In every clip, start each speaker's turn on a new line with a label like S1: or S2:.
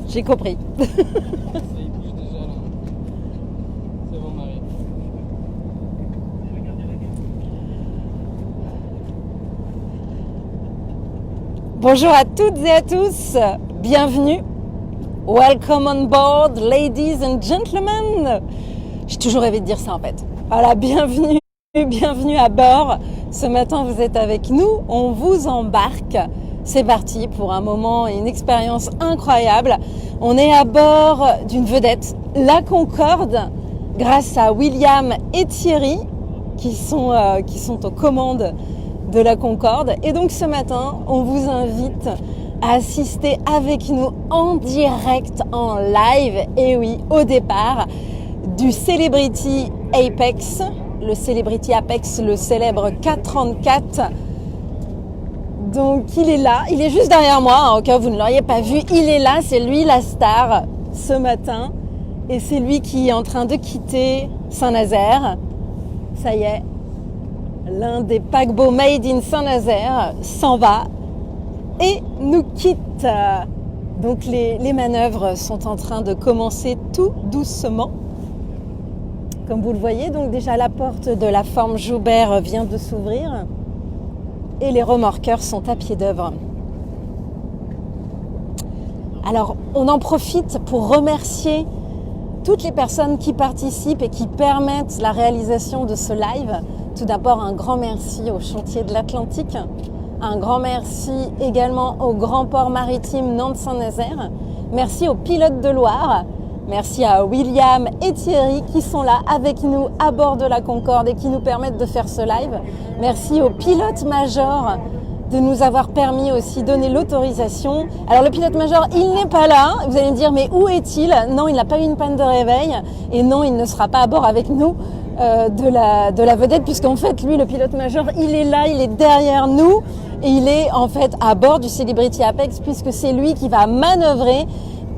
S1: J'ai compris.
S2: Ça y bouge déjà là. C'est bon, Marie.
S1: Bonjour à toutes et à tous. Bienvenue. Welcome on board, ladies and gentlemen. J'ai toujours rêvé de dire ça en fait. Voilà, bienvenue à bord. Ce matin, vous êtes avec nous. On vous embarque. C'est parti pour un moment et une expérience incroyable. On est à bord d'une vedette, la Concorde, grâce à William et Thierry qui sont aux commandes de la Concorde. Et donc ce matin, on vous invite à assister avec nous en direct, en live, et oui, au départ du Celebrity Apex, le Celebrity Apex, le célèbre K34. Donc il est là, il est juste derrière moi, hein, au cas où vous ne l'auriez pas vu, il est là, c'est lui la star ce matin, et c'est lui qui est en train de quitter Saint-Nazaire. Ça y est, l'un des paquebots made in Saint-Nazaire s'en va et nous quitte. Donc les manœuvres sont en train de commencer tout doucement. Comme vous le voyez, donc déjà la porte de la forme Joubert vient de s'ouvrir et les remorqueurs sont à pied d'œuvre. Alors on en profite pour remercier toutes les personnes qui participent et qui permettent la réalisation de ce live. Tout d'abord, un grand merci au chantier de l'Atlantique. Un grand merci également au Grand Port Maritime Nantes-Saint-Nazaire. Merci aux pilotes de Loire. Merci à William et Thierry qui sont là avec nous à bord de la Concorde et qui nous permettent de faire ce live. Merci au pilote major de nous avoir permis aussi donner l'autorisation. Alors le pilote major, il n'est pas là. Vous allez me dire, mais où est-il? Non, il n'a pas eu une panne de réveil. Et non, il ne sera pas à bord avec nous de la vedette, puisqu'en fait, lui, le pilote major, il est là, il est derrière nous. Et il est en fait à bord du Celebrity Apex, puisque c'est lui qui va manœuvrer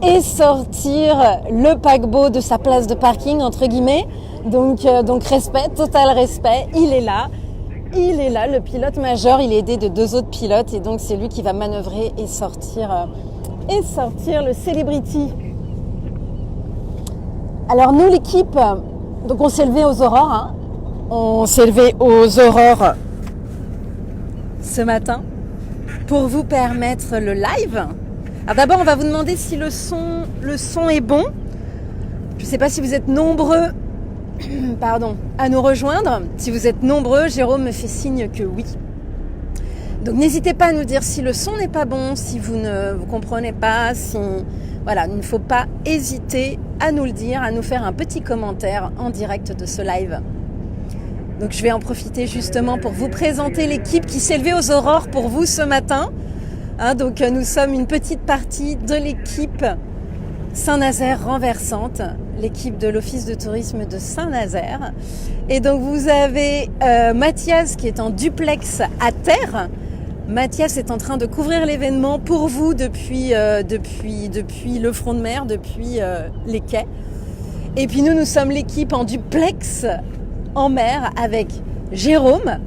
S1: et sortir le paquebot de sa place de parking, entre guillemets. Donc respect, total respect, il est là. Il est là, le pilote major, il est aidé de 2 autres pilotes et donc c'est lui qui va manœuvrer et sortir le Celebrity. Alors nous, l'équipe, donc on s'est levé aux aurores, hein. On s'est levé aux aurores ce matin pour vous permettre le live. Alors d'abord, on va vous demander si le son est bon. Je ne sais pas si vous êtes nombreux à nous rejoindre. Si vous êtes nombreux, Jérôme me fait signe que oui. Donc n'hésitez pas à nous dire si le son n'est pas bon, si vous ne vous comprenez pas, voilà, il ne faut pas hésiter à nous le dire, à nous faire un petit commentaire en direct de ce live. Donc je vais en profiter justement pour vous présenter l'équipe qui s'est levée aux aurores pour vous ce matin. Donc nous sommes une petite partie de l'équipe Saint-Nazaire renversante, l'équipe de l'Office de tourisme de Saint-Nazaire. Et donc vous avez Mathias qui est en duplex à terre. Mathias est en train de couvrir l'événement pour vous depuis le front de mer, depuis les quais. Et puis nous sommes l'équipe en duplex en mer avec Jérôme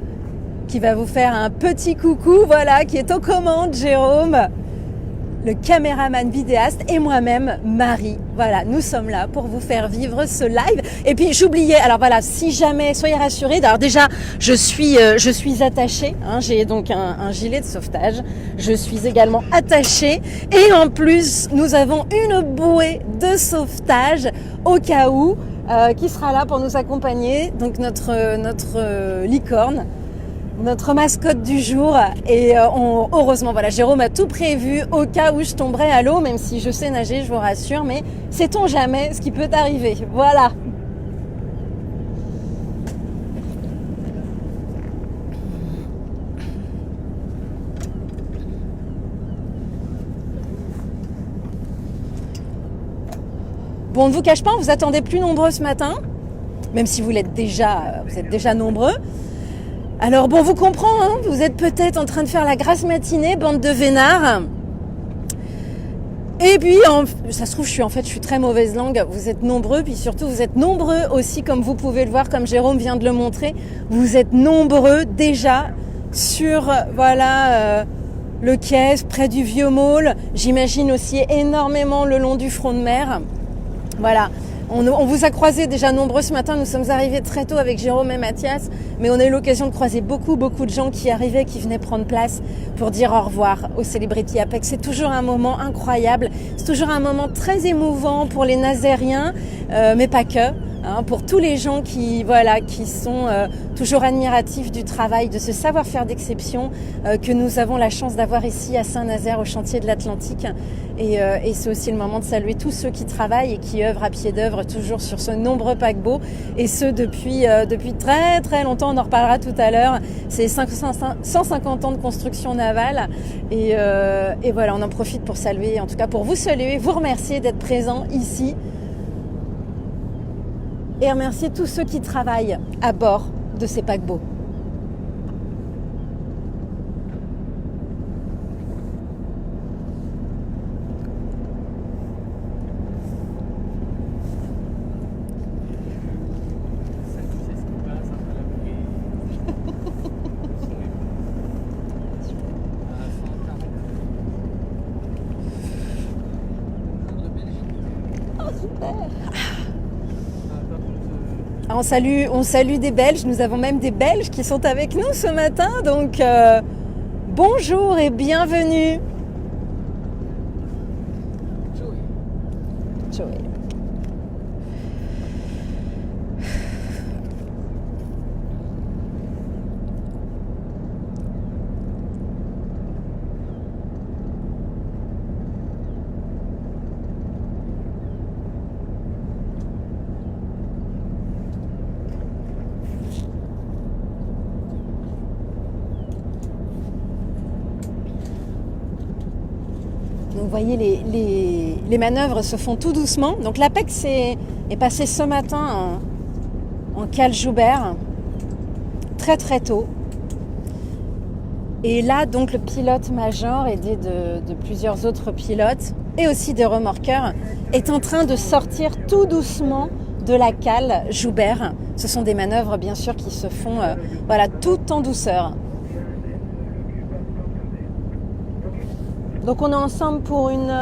S1: qui va vous faire un petit coucou, voilà, qui est aux commandes, Jérôme, le caméraman vidéaste, et moi-même, Marie. Voilà, nous sommes là pour vous faire vivre ce live. Et puis j'oubliais, alors voilà, si jamais, soyez rassurés, alors déjà, je suis attachée, hein, j'ai donc un gilet de sauvetage, je suis également attachée, et en plus, nous avons une bouée de sauvetage au cas où, qui sera là pour nous accompagner, donc notre licorne, notre mascotte du jour. Et heureusement, voilà, Jérôme a tout prévu au cas où je tomberais à l'eau, même si je sais nager, je vous rassure, mais sait-on jamais ce qui peut arriver. Voilà. Bon, on ne vous cache pas, on vous attendait plus nombreux ce matin, même si vous êtes déjà nombreux. Alors bon, vous comprenez, hein, vous êtes peut-être en train de faire la grasse matinée, bande de vénards. Et puis, ça se trouve, je suis très mauvaise langue, vous êtes nombreux, puis surtout, vous êtes nombreux aussi, comme vous pouvez le voir, comme Jérôme vient de le montrer, vous êtes nombreux déjà sur, le quai près du Vieux Môle. J'imagine aussi énormément le long du front de mer. Voilà. On vous a croisé déjà nombreux ce matin. Nous sommes arrivés très tôt avec Jérôme et Mathias, mais on a eu l'occasion de croiser beaucoup de gens qui arrivaient, qui venaient prendre place pour dire au revoir au Celebrity Apex. C'est toujours un moment incroyable. C'est toujours un moment très émouvant pour les Nazériens, mais pas que. Pour tous les gens qui sont toujours admiratifs du travail, de ce savoir-faire d'exception que nous avons la chance d'avoir ici à Saint-Nazaire au chantier de l'Atlantique. Et c'est aussi le moment de saluer tous ceux qui travaillent et qui œuvrent à pied d'œuvre toujours sur ce nombreux paquebot, et ce depuis très très longtemps. On en reparlera tout à l'heure. C'est 150 ans de construction navale et voilà, on en profite pour saluer, en tout cas pour vous saluer, vous remercier d'être présents ici. Et remercier tous ceux qui travaillent à bord de ces paquebots. On salue des Belges, nous avons même des Belges qui sont avec nous ce matin, donc bonjour et bienvenue. Joey. Vous voyez, les manœuvres se font tout doucement. Donc l'Apex est passé ce matin en cale Joubert, très très tôt. Et là, donc, le pilote major, aidé de plusieurs autres pilotes et aussi des remorqueurs, est en train de sortir tout doucement de la cale Joubert. Ce sont des manœuvres, bien sûr, qui se font tout en douceur. Donc on est ensemble pour une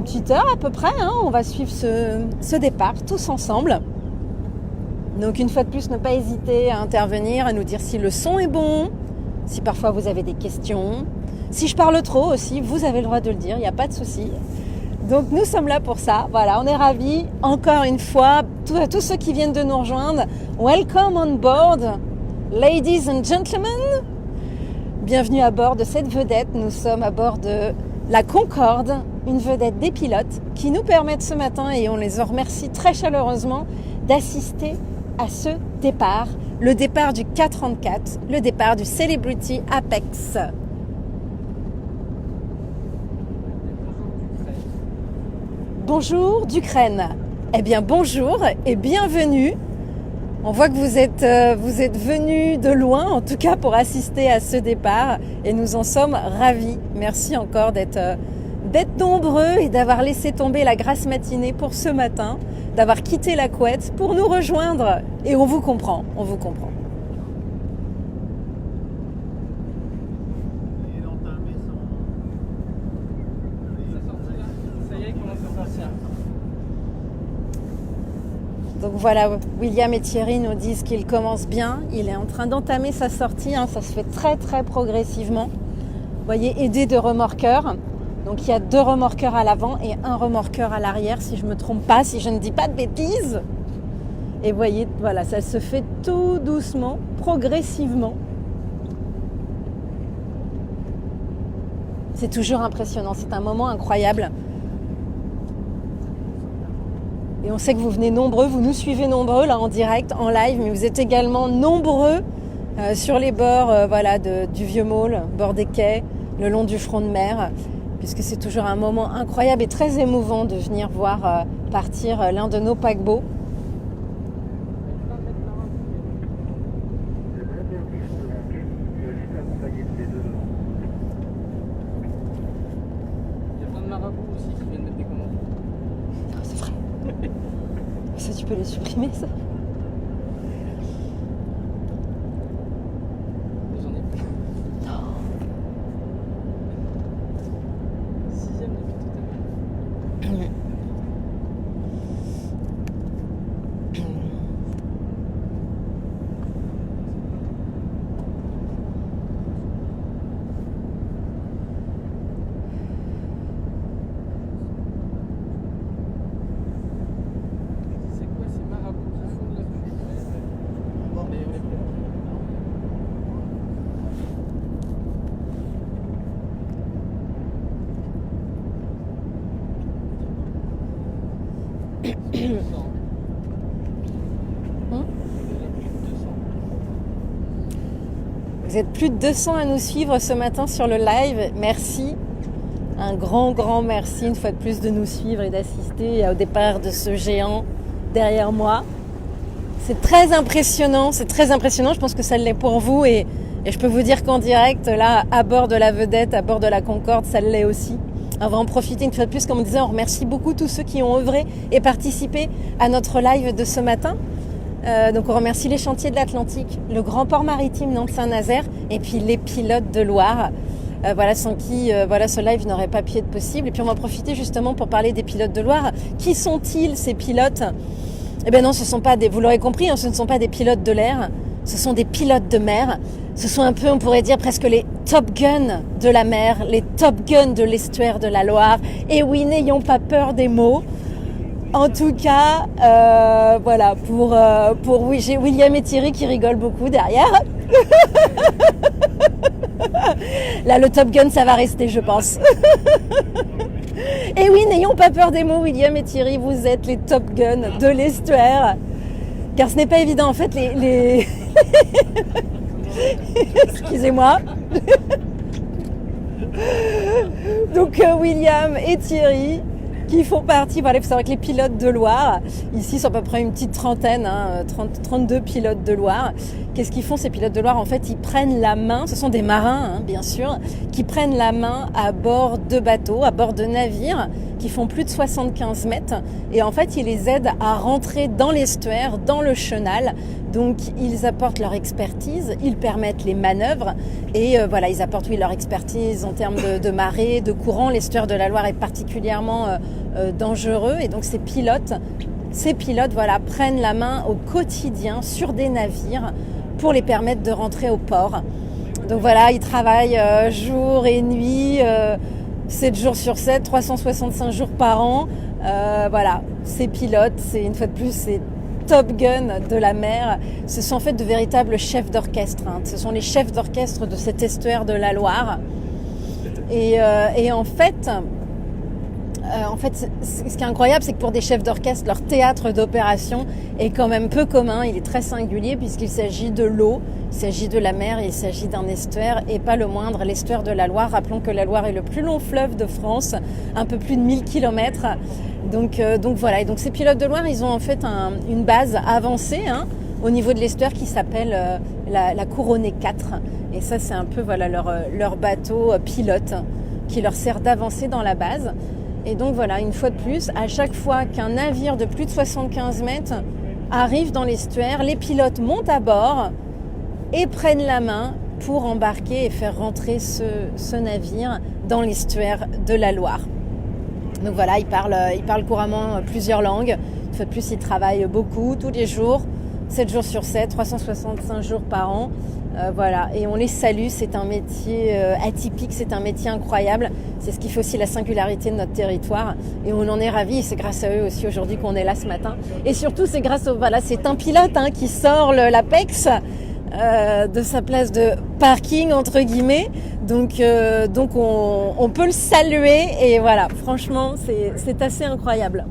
S1: petite heure à peu près. On va suivre ce départ tous ensemble. Donc une fois de plus, ne pas hésiter à intervenir, à nous dire si le son est bon, si parfois vous avez des questions. Si je parle trop aussi, vous avez le droit de le dire, il n'y a pas de souci. Donc nous sommes là pour ça. Voilà, on est ravis. Encore une fois, à tous ceux qui viennent de nous rejoindre, welcome on board, ladies and gentlemen. Bienvenue à bord de cette vedette. Nous sommes à bord de la Concorde, une vedette des pilotes qui nous permettent ce matin, et on les en remercie très chaleureusement, d'assister à ce départ, le départ du K34, le départ du Celebrity Apex. Bonjour d'Ukraine. Eh bien bonjour et bienvenue. On voit que vous êtes venus de loin, en tout cas pour assister à ce départ, et nous en sommes ravis. Merci encore d'être nombreux et d'avoir laissé tomber la grasse matinée pour ce matin, d'avoir quitté la couette pour nous rejoindre. Et on vous comprend, on vous comprend.
S2: Ça y est, il commence à sortir.
S1: Donc voilà, William et Thierry nous disent qu'il commence bien. Il est en train d'entamer sa sortie. Ça se fait très très progressivement. Vous voyez, aidé de remorqueurs. Donc il y a 2 remorqueurs à l'avant et 1 remorqueur à l'arrière, si je ne me trompe pas, si je ne dis pas de bêtises. Et vous voyez, voilà, ça se fait tout doucement, progressivement. C'est toujours impressionnant, c'est un moment incroyable. Et on sait que vous venez nombreux, vous nous suivez nombreux là en direct, en live, mais vous êtes également nombreux sur les bords du Vieux Môle, bord des quais, le long du front de mer, puisque c'est toujours un moment incroyable et très émouvant de venir voir partir l'un de nos paquebots.
S2: Il y a plein de marabouts aussi qui viennent mettre des commandes.
S1: C'est vrai. Ça, tu peux les supprimer, ça.
S2: J'en ai plus.
S1: Vous êtes plus de 200 à nous suivre ce matin sur le live. Merci. Un grand merci une fois de plus de nous suivre et d'assister au départ de ce géant derrière moi. C'est très impressionnant. Je pense que ça l'est pour vous et je peux vous dire qu'en direct, là, à bord de la Vedette, à bord de la Concorde, ça l'est aussi. On va en profiter une fois de plus, comme on disait, on remercie beaucoup tous ceux qui ont œuvré et participé à notre live de ce matin. Donc on remercie les chantiers de l'Atlantique, le grand port maritime Nantes-Saint-Nazaire et puis les pilotes de Loire. Sans qui ce live n'aurait pas pu être possible. Et puis on va en profiter justement pour parler des pilotes de Loire. Qui sont-ils ces pilotes ? Eh bien non, ce sont pas vous l'aurez compris, ce ne sont pas des pilotes de l'air, ce sont des pilotes de mer. Ce sont un peu, on pourrait dire presque les Top Gun de la mer, les Top Gun de l'estuaire de la Loire. Et oui, n'ayons pas peur des mots. En tout cas, j'ai William et Thierry qui rigolent beaucoup derrière. Là, le Top Gun, ça va rester, je pense. Et oui, n'ayons pas peur des mots, William et Thierry, vous êtes les Top Gun de l'estuaire. Car ce n'est pas évident, en fait, les... Excusez-moi. Donc, William et Thierry... qui font partie, il faut savoir que les pilotes de Loire, ici sont à peu près une petite trentaine, 32 pilotes de Loire. Qu'est-ce qu'ils font ces pilotes de Loire ? En fait, ils prennent la main, ce sont des marins bien sûr, qui prennent la main à bord de bateaux, à bord de navires, qui font plus de 75 mètres. Et en fait, ils les aident à rentrer dans l'estuaire, dans le chenal. Donc, ils apportent leur expertise, ils permettent les manœuvres et ils apportent leur expertise en termes de marée, de courant. L'estuaire de la Loire est particulièrement dangereux et donc ces pilotes prennent la main au quotidien sur des navires pour les permettre de rentrer au port. Donc voilà, ils travaillent jour et nuit, 7 jours sur 7, 365 jours par an. Ces pilotes, c'est une fois de plus, c'est Top Gun de la mer. Ce sont en fait de véritables chefs d'orchestre. Ce sont les chefs d'orchestre de cet estuaire de la Loire. Et en fait, ce qui est incroyable, c'est que pour des chefs d'orchestre, leur théâtre d'opération est quand même peu commun. Il est très singulier puisqu'il s'agit de l'eau, il s'agit de la mer, il s'agit d'un estuaire et pas le moindre, l'estuaire de la Loire. Rappelons que la Loire est le plus long fleuve de France, un peu plus de 1000 km. Donc voilà. Et donc ces pilotes de Loire, ils ont en fait une base avancée au niveau de l'estuaire qui s'appelle la Couronnée 4. Et ça, c'est un peu leur bateau pilote qui leur sert d'avancer dans la base. Et donc voilà, une fois de plus, à chaque fois qu'un navire de plus de 75 mètres arrive dans l'estuaire, les pilotes montent à bord et prennent la main pour embarquer et faire rentrer ce navire dans l'estuaire de la Loire. Donc voilà, ils parlent couramment plusieurs langues. Une fois de plus, ils travaillent beaucoup, tous les jours, 7 jours sur 7, 365 jours par an. Et on les salue, c'est un métier atypique, c'est un métier incroyable. C'est ce qui fait aussi la singularité de notre territoire. Et on en est ravis, et c'est grâce à eux aussi aujourd'hui qu'on est là ce matin. Et surtout, c'est grâce c'est un pilote qui sort l'Apex de sa place de parking, entre guillemets. Donc on peut le saluer, et voilà, franchement, c'est assez incroyable.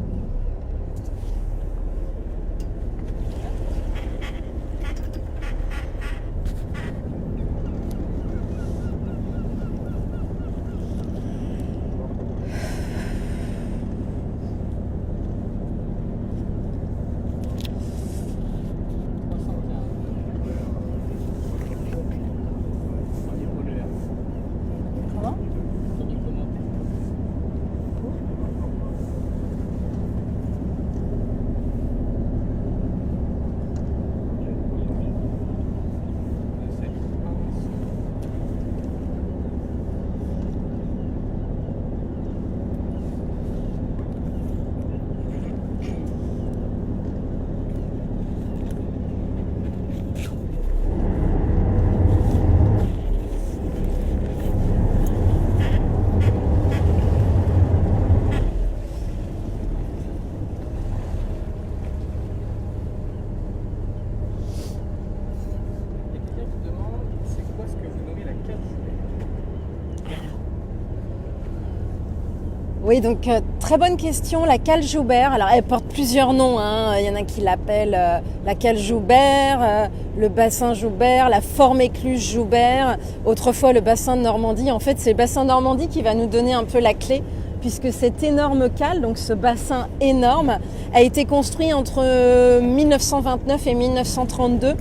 S1: Oui, donc très bonne question. La cale Joubert, alors elle porte plusieurs noms, hein. Il y en a qui l'appellent la cale Joubert, le bassin Joubert, la forme écluse Joubert, autrefois le bassin de Normandie. En fait, c'est le bassin de Normandie qui va nous donner un peu la clé, puisque cette énorme cale, donc ce bassin énorme, a été construit entre 1929 et 1932.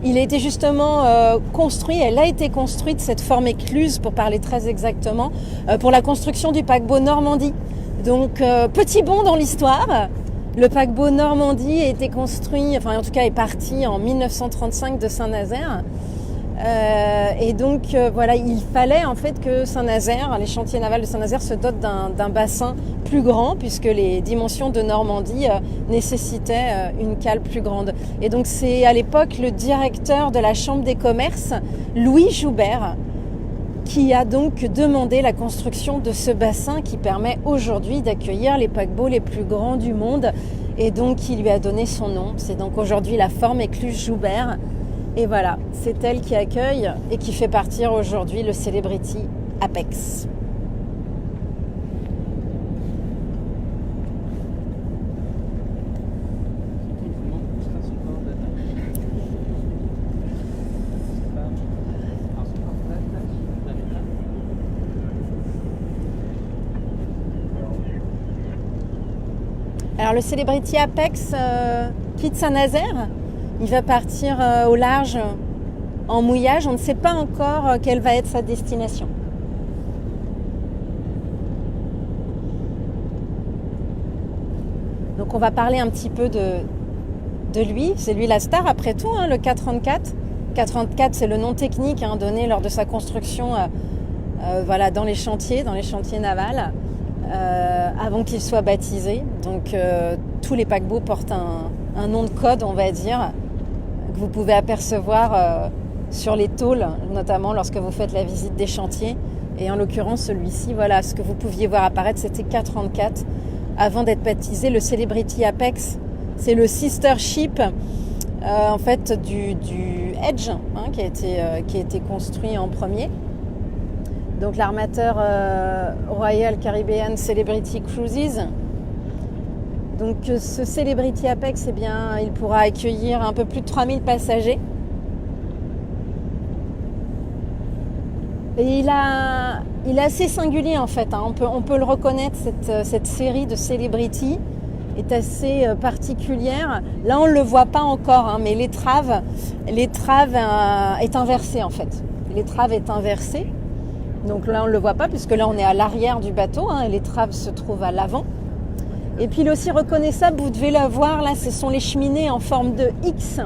S1: Il a été justement elle a été construite, cette forme écluse, pour parler très exactement, pour la construction du paquebot Normandie. Donc, petit bond dans l'histoire, le paquebot Normandie a été construit, enfin en tout cas est parti en 1935 de Saint-Nazaire. Et donc voilà, il fallait en fait que Saint-Nazaire, les chantiers navals de Saint-Nazaire se dotent d'un bassin plus grand, puisque les dimensions de Normandie nécessitaient une cale plus grande. Et donc c'est à l'époque le directeur de la Chambre des commerces, Louis Joubert, qui a donc demandé la construction de ce bassin qui permet aujourd'hui d'accueillir les paquebots les plus grands du monde, et donc qui lui a donné son nom. C'est donc aujourd'hui la forme écluse Joubert. Et voilà, c'est elle qui accueille et qui fait partir aujourd'hui le Celebrity Apex. Alors le Celebrity Apex quitte Saint-Nazaire. Il va partir au large en mouillage. On ne sait pas encore quelle va être sa destination. Donc on va parler un petit peu de lui. C'est lui la star après tout, hein, le K-34. K-34, c'est le nom technique donné lors de sa construction voilà, dans les chantiers navals, avant qu'il soit baptisé. Donc tous les paquebots portent un nom de code, on va dire, que vous pouvez apercevoir sur les tôles, notamment lorsque vous faites la visite des chantiers. Et en l'occurrence, celui-ci, voilà, ce que vous pouviez voir apparaître, c'était K-34, avant d'être baptisé le Celebrity Apex. C'est le sister ship en fait du Edge, qui a été construit en premier. Donc l'armateur Royal Caribbean Celebrity Cruises. Donc ce Celebrity Apex, eh bien, il pourra accueillir un peu plus de 3000 passagers. Et il est assez singulier en fait, hein. On peut le reconnaître, cette série de Celebrity est assez particulière. Là on ne le voit pas encore, hein, mais l'étrave est inversée en fait. L'étrave est inversée. Donc là on ne le voit pas, puisque là on est à l'arrière du bateau, hein, et l'étrave se trouve à l'avant. Et puis il est aussi reconnaissable, vous devez la voir là, ce sont les cheminées en forme de X.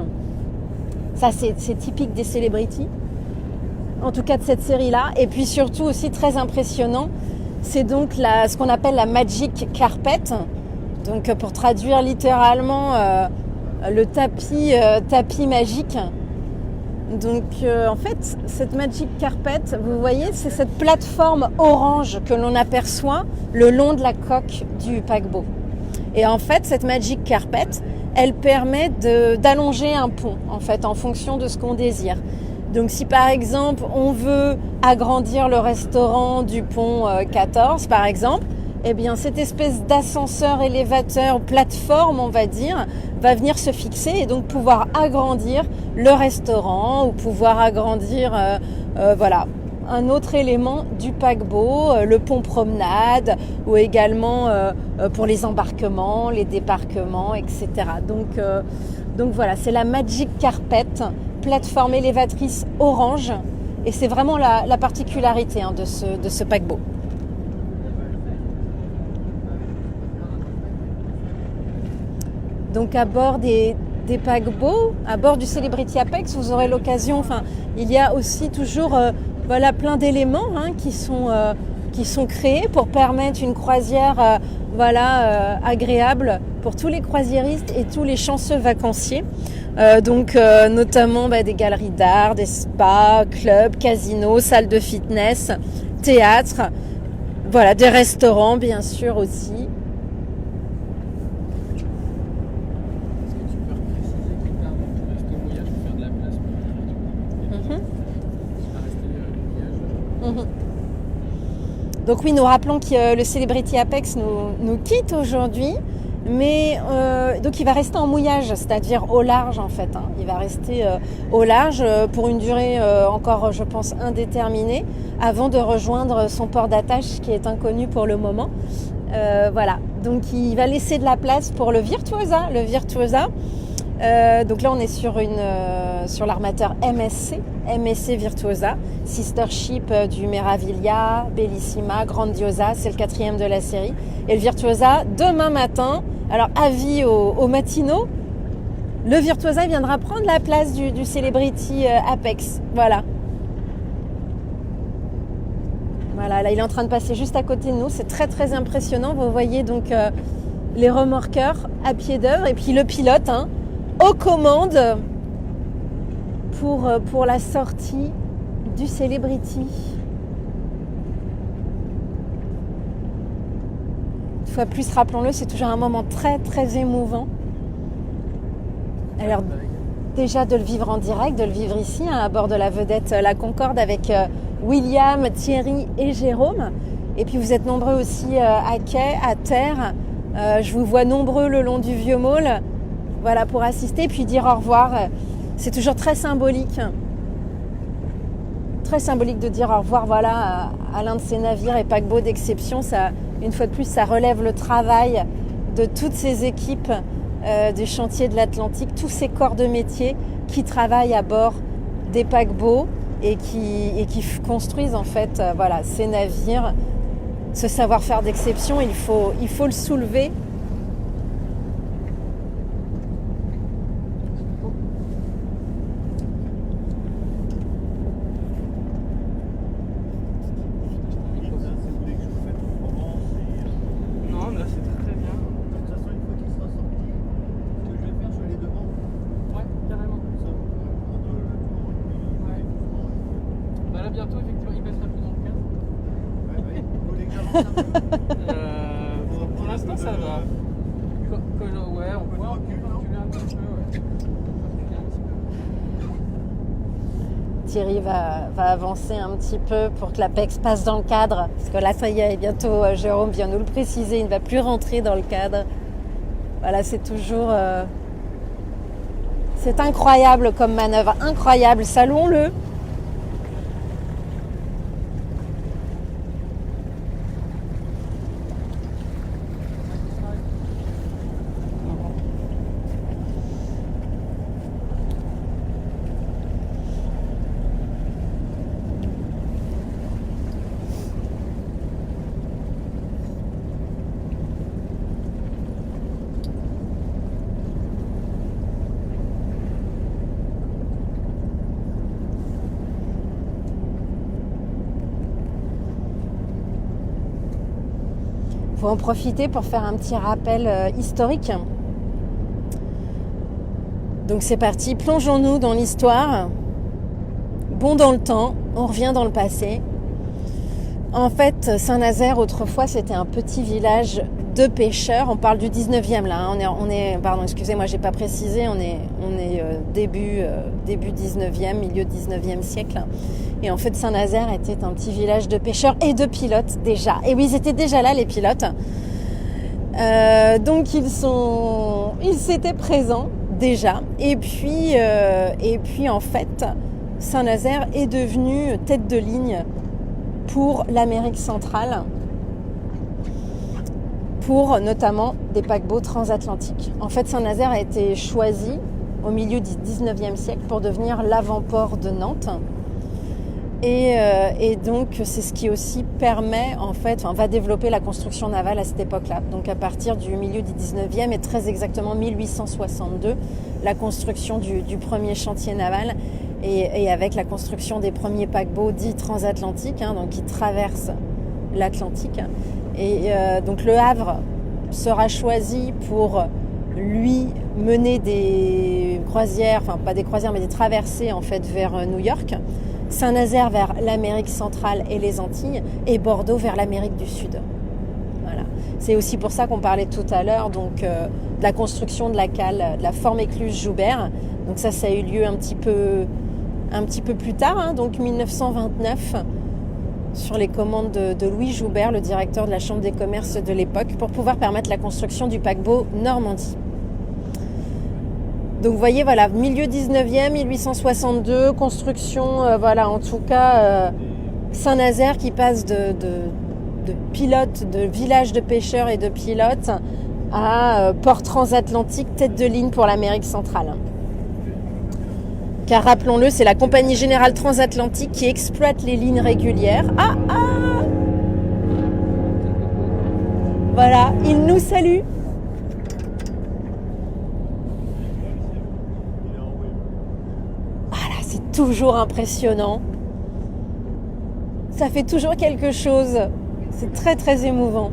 S1: Ça c'est typique des Celebrity, en tout cas de cette série-là. Et puis surtout aussi très impressionnant, c'est donc ce qu'on appelle la Magic Carpet. Donc pour traduire littéralement le tapis magique. Donc en fait, cette Magic Carpet, vous voyez, c'est cette plateforme orange que l'on aperçoit le long de la coque du paquebot. Et en fait, cette Magic Carpet, elle permet d'allonger un pont, en fait, en fonction de ce qu'on désire. Donc si par exemple, on veut agrandir le restaurant du pont 14, par exemple, eh bien cette espèce d'ascenseur, élévateur, plateforme, on va dire, va venir se fixer et donc pouvoir agrandir le restaurant ou pouvoir agrandir voilà, un autre élément du paquebot, le pont promenade, ou également pour les embarquements, les débarquements, etc. Donc voilà, c'est la Magic Carpet, plateforme élévatrice orange, et c'est vraiment la particularité de ce paquebot. Donc à bord des paquebots, à bord du Celebrity Apex, vous aurez l'occasion, enfin il y a aussi toujours voilà, plein d'éléments qui sont créés pour permettre une croisière agréable pour tous les croisiéristes et tous les chanceux vacanciers. Notamment des galeries d'art, des spas, clubs, casinos, salles de fitness, théâtre, voilà, des restaurants bien sûr aussi. Donc oui, nous rappelons que le Celebrity Apex nous quitte aujourd'hui, mais donc il va rester en mouillage, c'est-à-dire au large en fait. Hein. Il va rester au large pour une durée encore, je pense, indéterminée, avant de rejoindre son port d'attache qui est inconnu pour le moment. Voilà, donc il va laisser de la place pour le Virtuosa. Donc là, on est sur l'armateur MSC Virtuosa, sister ship du Meraviglia, Bellissima, Grandiosa, c'est le 4e de la série. Et le Virtuosa, demain matin, alors avis aux matinaux, le Virtuosa viendra prendre la place du Celebrity Apex. Voilà. Voilà, là, il est en train de passer juste à côté de nous. C'est très, très impressionnant. Vous voyez donc les remorqueurs à pied d'œuvre et puis le pilote, hein, aux commandes pour la sortie du Celebrity. Une fois plus, rappelons-le, c'est toujours un moment très très émouvant. Alors déjà de le vivre en direct, de le vivre ici, hein, à bord de la vedette La Concorde avec William, Thierry et Jérôme. Et puis vous êtes nombreux aussi à quai, à terre. Je vous vois nombreux le long du vieux môle. Voilà, pour assister, puis dire au revoir. C'est toujours très symbolique. Très symbolique de dire au revoir, voilà, à l'un de ces navires et paquebots d'exception. Ça, une fois de plus, ça relève le travail de toutes ces équipes des chantiers de l'Atlantique, tous ces corps de métier qui travaillent à bord des paquebots et qui construisent en fait, voilà, ces navires. Ce savoir-faire d'exception, il faut le soulever.
S2: Bientôt, effectivement, il passera plus dans le cadre. Pour l'instant, ça va. Ouais, on peut reculer un petit peu.
S1: Thierry va avancer un petit peu pour que l'Apex passe dans le cadre. Parce que là, ça y est, bientôt, Jérôme vient nous le préciser, il ne va plus rentrer dans le cadre. Voilà, c'est toujours... C'est incroyable comme manœuvre, incroyable, saluons-le. Il faut en profiter pour faire un petit rappel historique. Donc c'est parti, plongeons-nous dans l'histoire. Bond dans le temps, on revient dans le passé. En fait, Saint-Nazaire, autrefois, c'était un petit village de pêcheurs. On parle du 19e là. Pardon, excusez-moi, j'ai pas précisé. On est début 19e, milieu 19e siècle. Et en fait, Saint-Nazaire était un petit village de pêcheurs et de pilotes déjà. Et oui, ils étaient déjà là, les pilotes. Donc ils étaient présents déjà. Et puis en fait, Saint-Nazaire est devenu tête de ligne pour l'Amérique centrale, pour notamment des paquebots transatlantiques. En fait, Saint-Nazaire a été choisi au milieu du 19e siècle pour devenir l'avant-port de Nantes. Et donc, c'est ce qui aussi permet, va développer la construction navale à cette époque-là. Donc, à partir du milieu du 19e et très exactement 1862, la construction du premier chantier naval et avec la construction des premiers paquebots dits transatlantiques, donc qui traversent l'Atlantique. Et donc, le Havre sera choisi pour lui mener des croisières, enfin pas des croisières, mais des traversées en fait vers New York. Saint-Nazaire vers l'Amérique centrale et les Antilles, et Bordeaux vers l'Amérique du Sud. Voilà. C'est aussi pour ça qu'on parlait tout à l'heure de la construction de la cale, de la forme écluse Joubert. Donc ça a eu lieu un petit peu plus tard, donc 1929. sur les commandes de Louis Joubert, le directeur de la Chambre des commerces de l'époque, pour pouvoir permettre la construction du paquebot Normandie. Donc vous voyez, voilà, milieu 19e, 1862, construction, voilà, en tout cas, Saint-Nazaire qui passe de pilote, de village de pêcheurs et de pilotes à port transatlantique, tête de ligne pour l'Amérique centrale. Car rappelons-le, c'est la Compagnie Générale Transatlantique qui exploite les lignes régulières. Voilà, il nous salue. Voilà, c'est toujours impressionnant. Ça fait toujours quelque chose. C'est très très émouvant.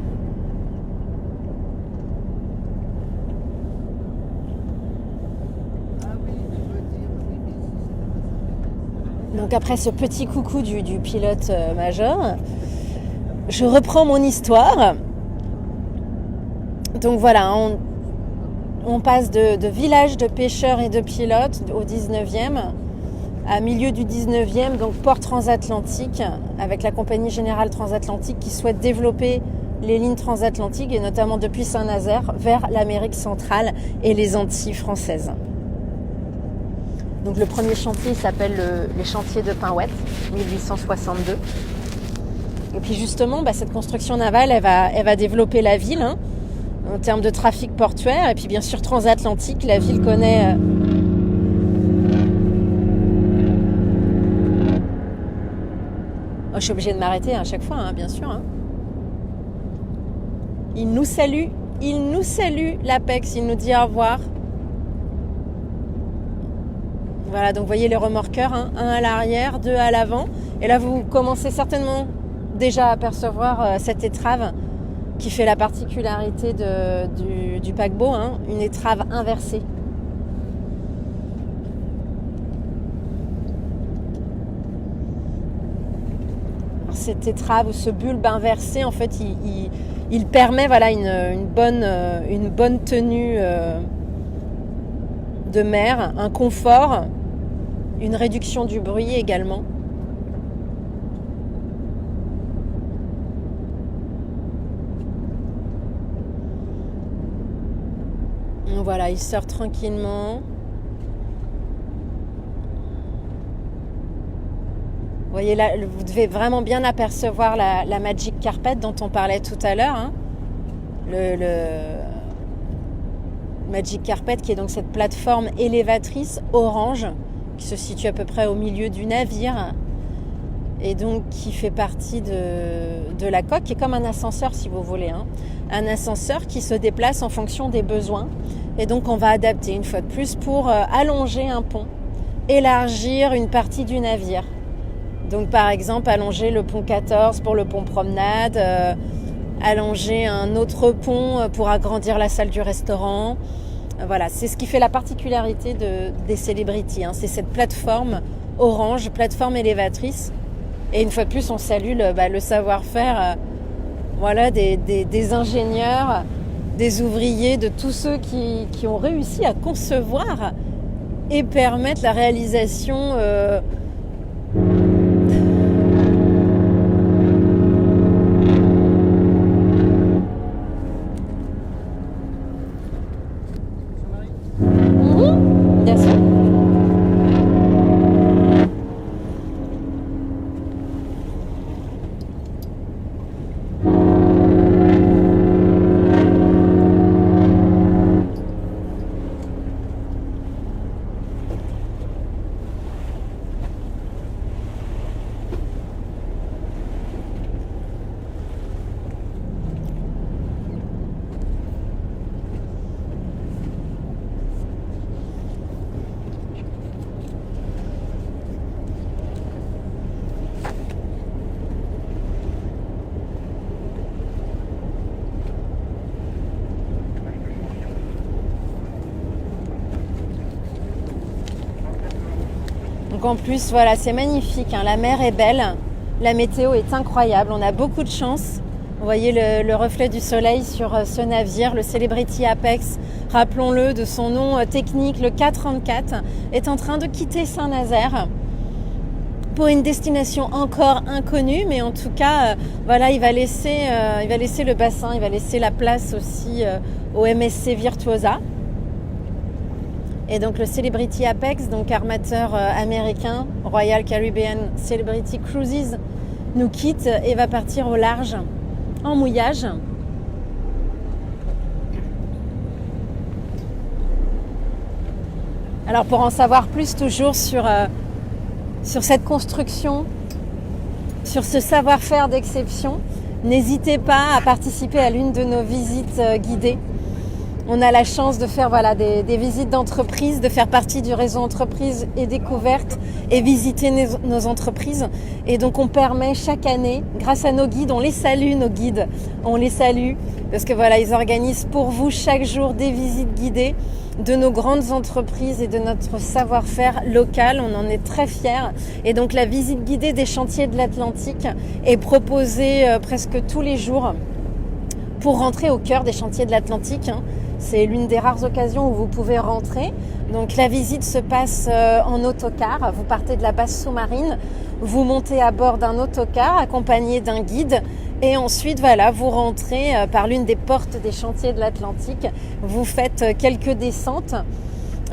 S1: Donc après ce petit coucou du pilote major, je reprends mon histoire. Donc voilà, on passe de village de pêcheurs et de pilotes au 19e, à milieu du 19e, donc port transatlantique, avec la Compagnie Générale Transatlantique qui souhaite développer les lignes transatlantiques, et notamment depuis Saint-Nazaire, vers l'Amérique centrale et les Antilles françaises. Donc le premier chantier s'appelle les chantiers de Pinouette, 1862. Et puis justement, cette construction navale, elle va développer la ville, en termes de trafic portuaire. Et puis bien sûr transatlantique, la ville connaît... je suis obligée de m'arrêter à chaque fois, bien sûr. Il nous salue, l'Apex, il nous dit au revoir. Voilà, donc vous voyez les remorqueurs, un à l'arrière, deux à l'avant. Et là, vous commencez certainement déjà à apercevoir cette étrave qui fait la particularité du paquebot, une étrave inversée. Alors, cette étrave ou ce bulbe inversé, en fait, il permet une bonne tenue de mer, un confort, une réduction du bruit également. Donc voilà, il sort tranquillement. Vous voyez là, vous devez vraiment bien apercevoir la Magic Carpet dont on parlait tout à l'heure. Le Magic Carpet qui est donc cette plateforme élévatrice orange qui se situe à peu près au milieu du navire et donc qui fait partie de la coque, qui est comme un ascenseur si vous voulez, un ascenseur qui se déplace en fonction des besoins, et donc on va adapter une fois de plus pour allonger un pont, élargir une partie du navire. Donc par exemple allonger le pont 14 pour le pont promenade, allonger un autre pont pour agrandir la salle du restaurant. Voilà, c'est ce qui fait la particularité des Celebrity. C'est cette plateforme orange, plateforme élévatrice. Et une fois de plus, on salue le savoir-faire des ingénieurs, des ouvriers, de tous ceux qui ont réussi à concevoir et permettre la réalisation bien sûr. Donc en plus, voilà, c'est magnifique, la mer est belle, la météo est incroyable, on a beaucoup de chance. Vous voyez le reflet du soleil sur ce navire, le Celebrity Apex, rappelons-le de son nom technique, le K34, est en train de quitter Saint-Nazaire. pour une destination encore inconnue, mais en tout cas, voilà, il va laisser le bassin, il va laisser la place aussi au MSC Virtuosa. Et donc le Celebrity Apex, donc armateur américain, Royal Caribbean Celebrity Cruises, nous quitte et va partir au large, en mouillage. Alors pour en savoir plus toujours sur cette construction, sur ce savoir-faire d'exception, n'hésitez pas à participer à l'une de nos visites guidées. On a la chance de faire des visites d'entreprise, de faire partie du réseau entreprise et découverte et visiter nos entreprises. Et donc on permet chaque année, grâce à nos guides, on les salue nos guides, on les salue parce que voilà, ils organisent pour vous chaque jour des visites guidées de nos grandes entreprises et de notre savoir-faire local. On en est très fiers. Et donc la visite guidée des chantiers de l'Atlantique est proposée presque tous les jours pour rentrer au cœur des chantiers de l'Atlantique. C'est l'une des rares occasions où vous pouvez rentrer. Donc la visite se passe en autocar. Vous partez de la base sous-marine, vous montez à bord d'un autocar accompagné d'un guide et ensuite vous rentrez par l'une des portes des chantiers de l'Atlantique. Vous faites quelques descentes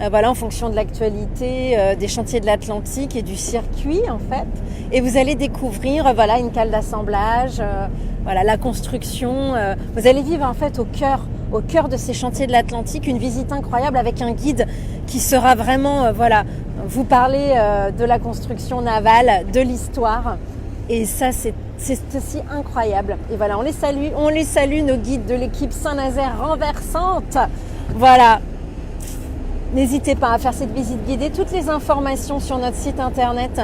S1: en fonction de l'actualité des chantiers de l'Atlantique et du circuit en fait. Et vous allez découvrir une cale d'assemblage, la construction. Vous allez vivre en fait au cœur de ces chantiers de l'Atlantique, une visite incroyable avec un guide qui sera vraiment, vous parler de la construction navale, de l'histoire. Et ça, c'est aussi incroyable. Et voilà, on les salue, nos guides de l'équipe Saint-Nazaire renversante. Voilà. N'hésitez pas à faire cette visite guidée. Toutes les informations sur notre site internet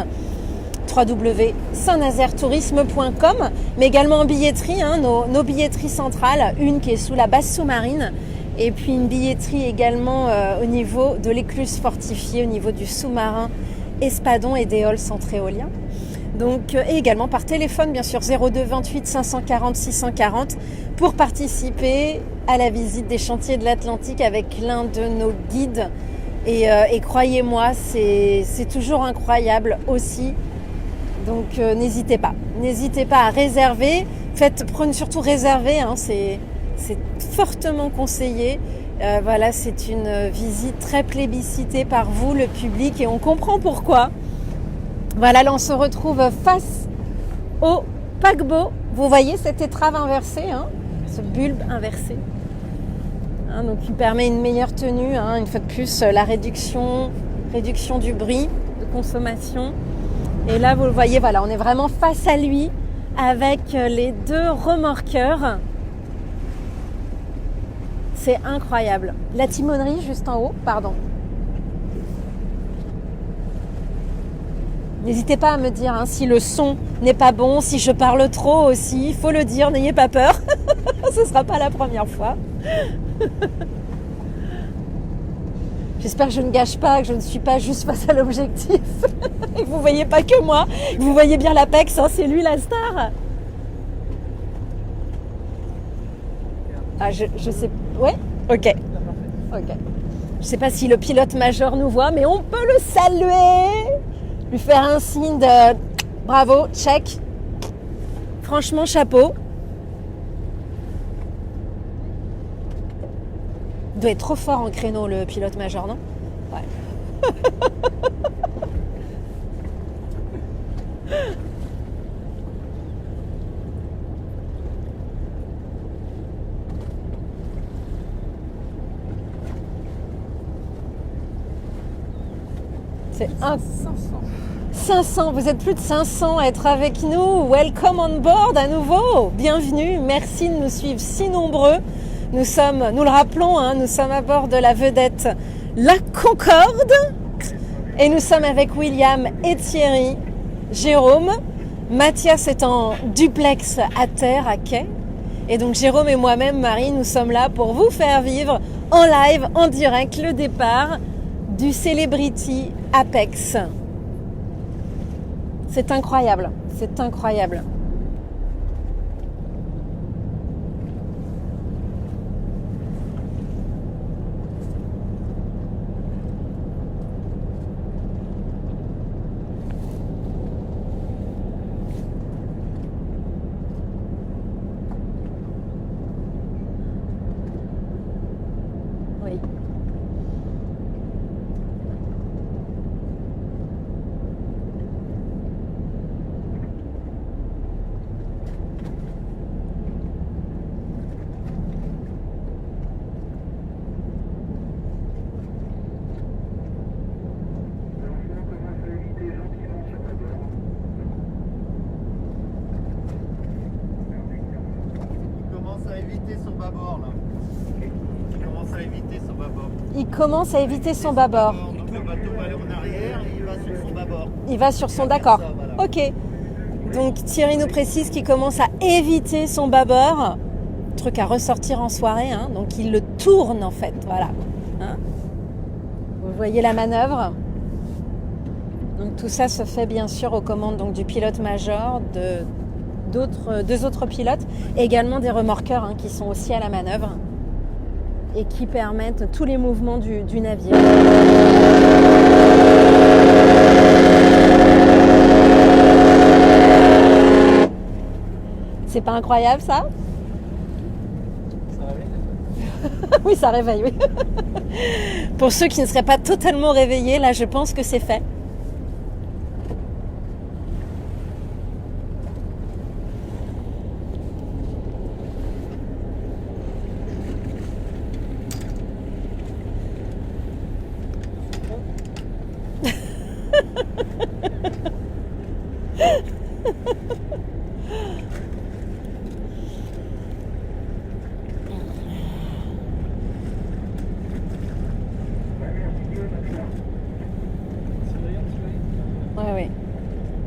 S1: www.saintnazairetourisme.com, mais également en billetterie, nos billetteries centrales, une qui est sous la base sous-marine et puis une billetterie également au niveau de l'écluse fortifiée, au niveau du sous-marin Espadon et des halls centres éoliens. Donc, et également par téléphone, bien sûr, 02 28 540 640 pour participer à la visite des chantiers de l'Atlantique avec l'un de nos guides. Et croyez-moi, c'est toujours incroyable aussi. Donc n'hésitez pas à réserver. Prenez surtout réserver, c'est fortement conseillé. C'est une visite très plébiscitée par vous, le public, et on comprend pourquoi. Voilà, là on se retrouve face au paquebot. Vous voyez cette étrave inversée, ce bulbe inversé, donc qui permet une meilleure tenue, une fois de plus la réduction du bruit de consommation. Et là vous le voyez, on est vraiment face à lui avec les deux remorqueurs. C'est incroyable. La timonerie juste en haut, pardon. N'hésitez pas à me dire si le son n'est pas bon, si je parle trop aussi, il faut le dire, n'ayez pas peur. Ce ne sera pas la première fois. J'espère que je ne gâche pas, que je ne suis pas juste face à l'objectif. Et que vous ne voyez pas que moi, que vous voyez bien l'Apex, c'est lui la star. Je sais... Ouais ? Ok. Je sais pas si le pilote major nous voit, mais on peut le saluer, lui faire un signe de bravo, check. Franchement, chapeau. Il doit être trop fort en créneau, le pilote major, non ? Ouais. C'est 500, vous êtes plus de 500 à être avec nous. Welcome on board à nouveau. Bienvenue, merci de nous suivre si nombreux. Nous le rappelons, nous sommes à bord de la vedette La Concorde. Et nous sommes avec William et Thierry, Jérôme. Mathias est en duplex à terre, à quai. Et donc Jérôme et moi-même, Marie, nous sommes là pour vous faire vivre en live, en direct, le départ du Celebrity Apex. C'est incroyable, c'est incroyable. commence à éviter son bâbord.
S3: Donc le bateau va aller en arrière et il va sur son bâbord.
S1: Il va sur son d'accord.
S3: Ça, voilà.
S1: Ok. Donc Thierry nous précise qu'il commence à éviter son bâbord. Truc à ressortir en soirée. Hein. Donc il le tourne en fait. Voilà. Hein. Vous voyez la manœuvre. Donc tout ça se fait bien sûr aux commandes donc, du pilote-major, deux autres pilotes, et également des remorqueurs hein, qui sont aussi à la manœuvre et qui permettent tous les mouvements du navire. C'est pas incroyable ça?
S2: Ça réveille.
S1: Oui, ça réveille, oui. Pour ceux qui ne seraient pas totalement réveillés, là je pense que c'est fait.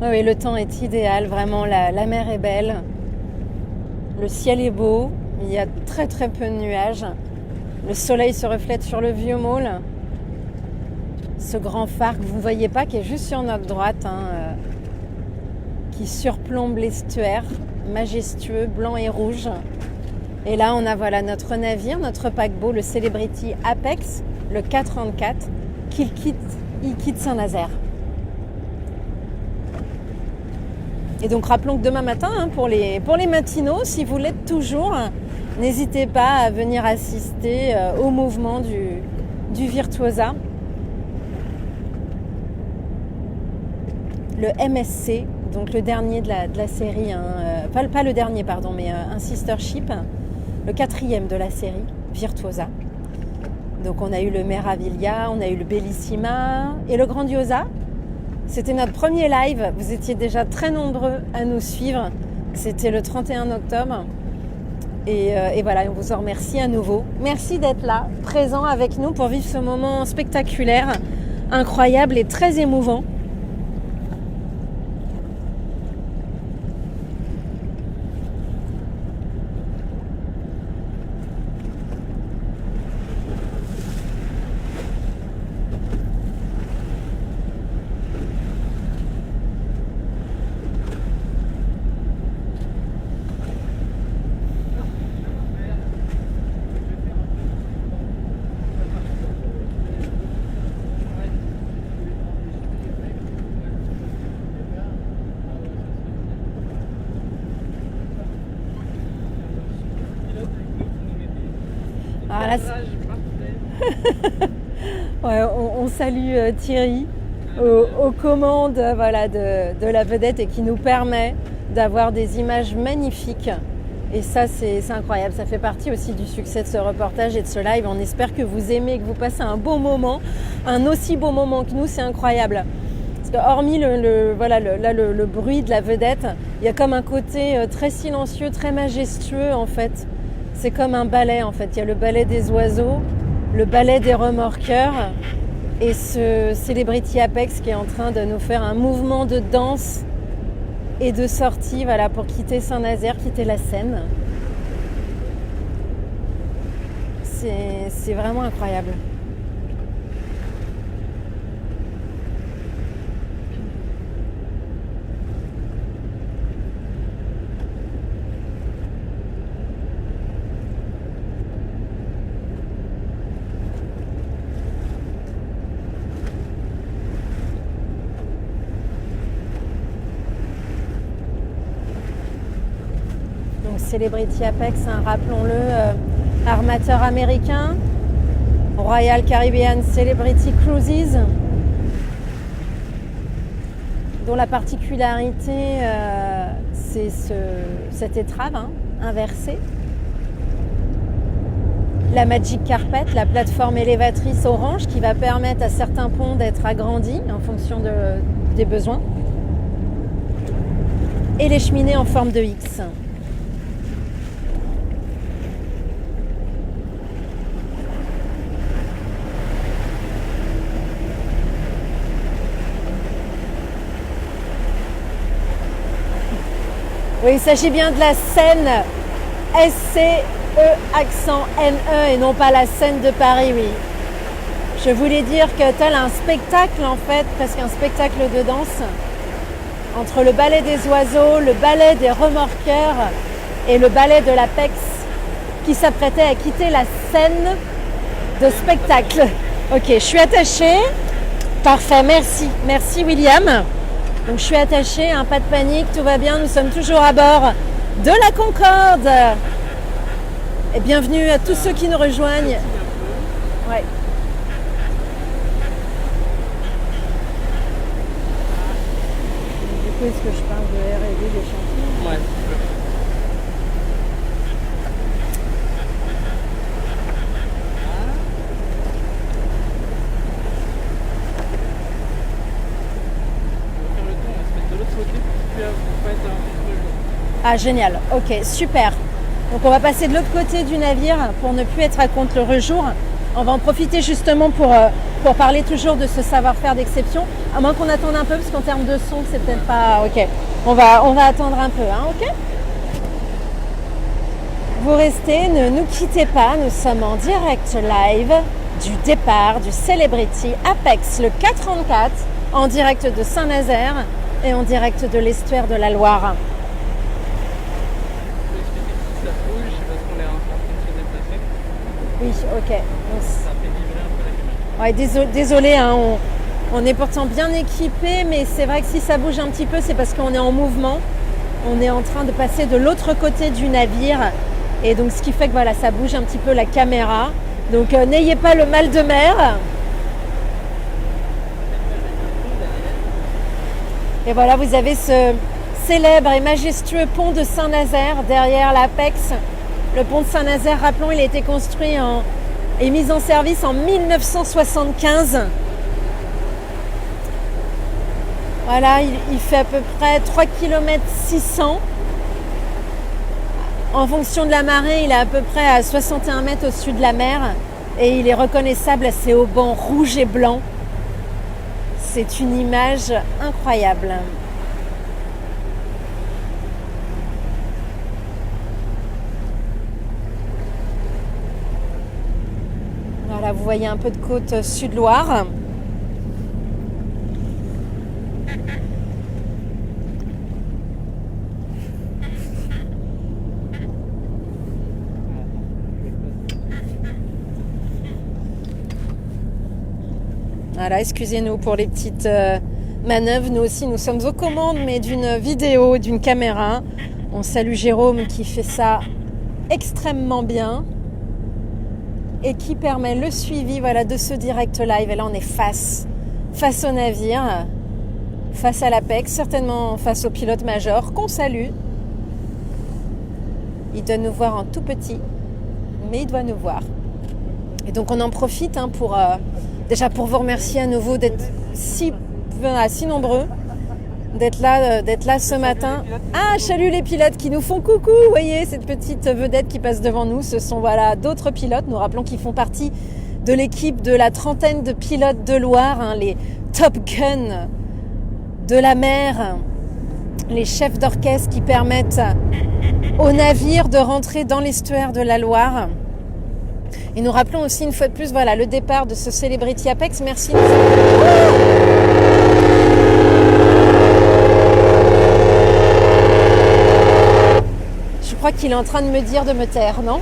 S1: Oui, le temps est idéal, vraiment, la mer est belle, le ciel est beau, il y a très très peu de nuages, le soleil se reflète sur le vieux môle, ce grand phare que vous ne voyez pas, qui est juste sur notre droite, hein, qui surplombe l'estuaire, majestueux, blanc et rouge. Et là, on a voilà, notre navire, notre paquebot, le Celebrity Apex, le K34, il quitte Saint-Nazaire. Et donc rappelons que demain matin, hein, pour les matinaux, si vous l'êtes toujours, n'hésitez pas à venir assister au mouvement du Virtuosa. Le MSC, donc le dernier de la série, hein, pas le dernier pardon, mais un sister ship, le 4e de la série, Virtuosa. Donc on a eu le Meraviglia, on a eu le Bellissima et le Grandiosa. C'était notre premier live, vous étiez déjà très nombreux à nous suivre, c'était le 31 octobre et voilà, on vous en remercie à nouveau. Merci d'être là, présent avec nous pour vivre ce moment spectaculaire, incroyable et très émouvant. Alors là, ouais, on salue Thierry aux commandes voilà, de la vedette et qui nous permet d'avoir des images magnifiques. Et ça, c'est incroyable. Ça fait partie aussi du succès de ce reportage et de ce live. On espère que vous aimez, que vous passez un beau moment, un aussi beau moment que nous. C'est incroyable. Parce que hormis le bruit de la vedette, il y a comme un côté très silencieux, très majestueux en fait. C'est comme un ballet en fait. Il y a le ballet des oiseaux, le ballet des remorqueurs et ce Celebrity Apex qui est en train de nous faire un mouvement de danse et de sortie voilà, pour quitter Saint-Nazaire, quitter la Seine. C'est vraiment incroyable. Celebrity Apex, hein, rappelons-le, armateur américain, Royal Caribbean Celebrity Cruises, dont la particularité, c'est cette étrave hein, inversée. La Magic Carpet, la plateforme élévatrice orange qui va permettre à certains ponts d'être agrandis en fonction des besoins. Et les cheminées en forme de X. Oui, il s'agit bien de la Seine, S-C-E accent N-E et non pas la Seine de Paris, oui. Je voulais dire que tel un spectacle en fait, presque un spectacle de danse, entre le ballet des oiseaux, le ballet des remorqueurs et le ballet de l'Apex qui s'apprêtait à quitter la scène de spectacle. Ok, je suis attachée. Parfait, merci. Merci William. Donc je suis attachée, hein, pas de panique, tout va bien. Nous sommes toujours à bord de la Concorde. Et bienvenue à tous ceux qui nous rejoignent. Ouais. Du coup, est-ce que je parle de R&D des champions?
S2: Ouais.
S1: Ah génial, ok, super. Donc on va passer de l'autre côté du navire pour ne plus être à contre-le-jour. On va en profiter justement pour parler toujours de ce savoir-faire d'exception. À moins qu'on attende un peu, parce qu'en termes de son, c'est peut-être pas... Ok, on va attendre un peu, hein, ok? Vous restez, ne nous quittez pas, nous sommes en direct live du départ du Celebrity Apex, le 434, en direct de Saint-Nazaire et en direct de l'estuaire de la Loire. Oui, ok.
S2: Ça fait vibrer un peu la caméra.
S1: Ouais, désolé, hein, on est pourtant bien équipé, mais c'est vrai que si ça bouge un petit peu, c'est parce qu'on est en mouvement. On est en train de passer de l'autre côté du navire. Et donc, ce qui fait que voilà, ça bouge un petit peu la caméra. Donc, n'ayez pas le mal de mer. Et voilà, vous avez ce célèbre et majestueux pont de Saint-Nazaire derrière l'Apex. Le pont de Saint-Nazaire, rappelons, il a été construit et mis en service en 1975. Voilà, il fait à peu près 3 km 600. En fonction de la marée, il est à peu près à 61 mètres au-dessus de la mer. Et il est reconnaissable à ses haubans rouges et blancs. C'est une image incroyable. Voilà, vous voyez un peu de côte Sud-Loire. Voilà, excusez-nous pour les petites manœuvres. Nous aussi, nous sommes aux commandes, mais d'une vidéo, d'une caméra. On salue Jérôme qui fait ça extrêmement bien et qui permet le suivi, voilà, de ce direct live. Et là, on est face au navire, face à l'Apex, certainement face au pilote major qu'on salue. Il doit nous voir en tout petit, mais il doit nous voir. Et donc, on en profite pour... déjà pour vous remercier à nouveau d'être si nombreux, d'être là ce matin. Ah, salut les pilotes qui nous font coucou. Vous voyez cette petite vedette qui passe devant nous. Ce sont d'autres pilotes. Nous rappelons qu'ils font partie de l'équipe de la trentaine de pilotes de Loire, les Top Gun de la mer, les chefs d'orchestre qui permettent aux navires de rentrer dans l'estuaire de la Loire. Et nous rappelons aussi une fois de plus, voilà, le départ de ce Celebrity Apex. Merci. Je crois qu'il est en train de me dire de me taire, non?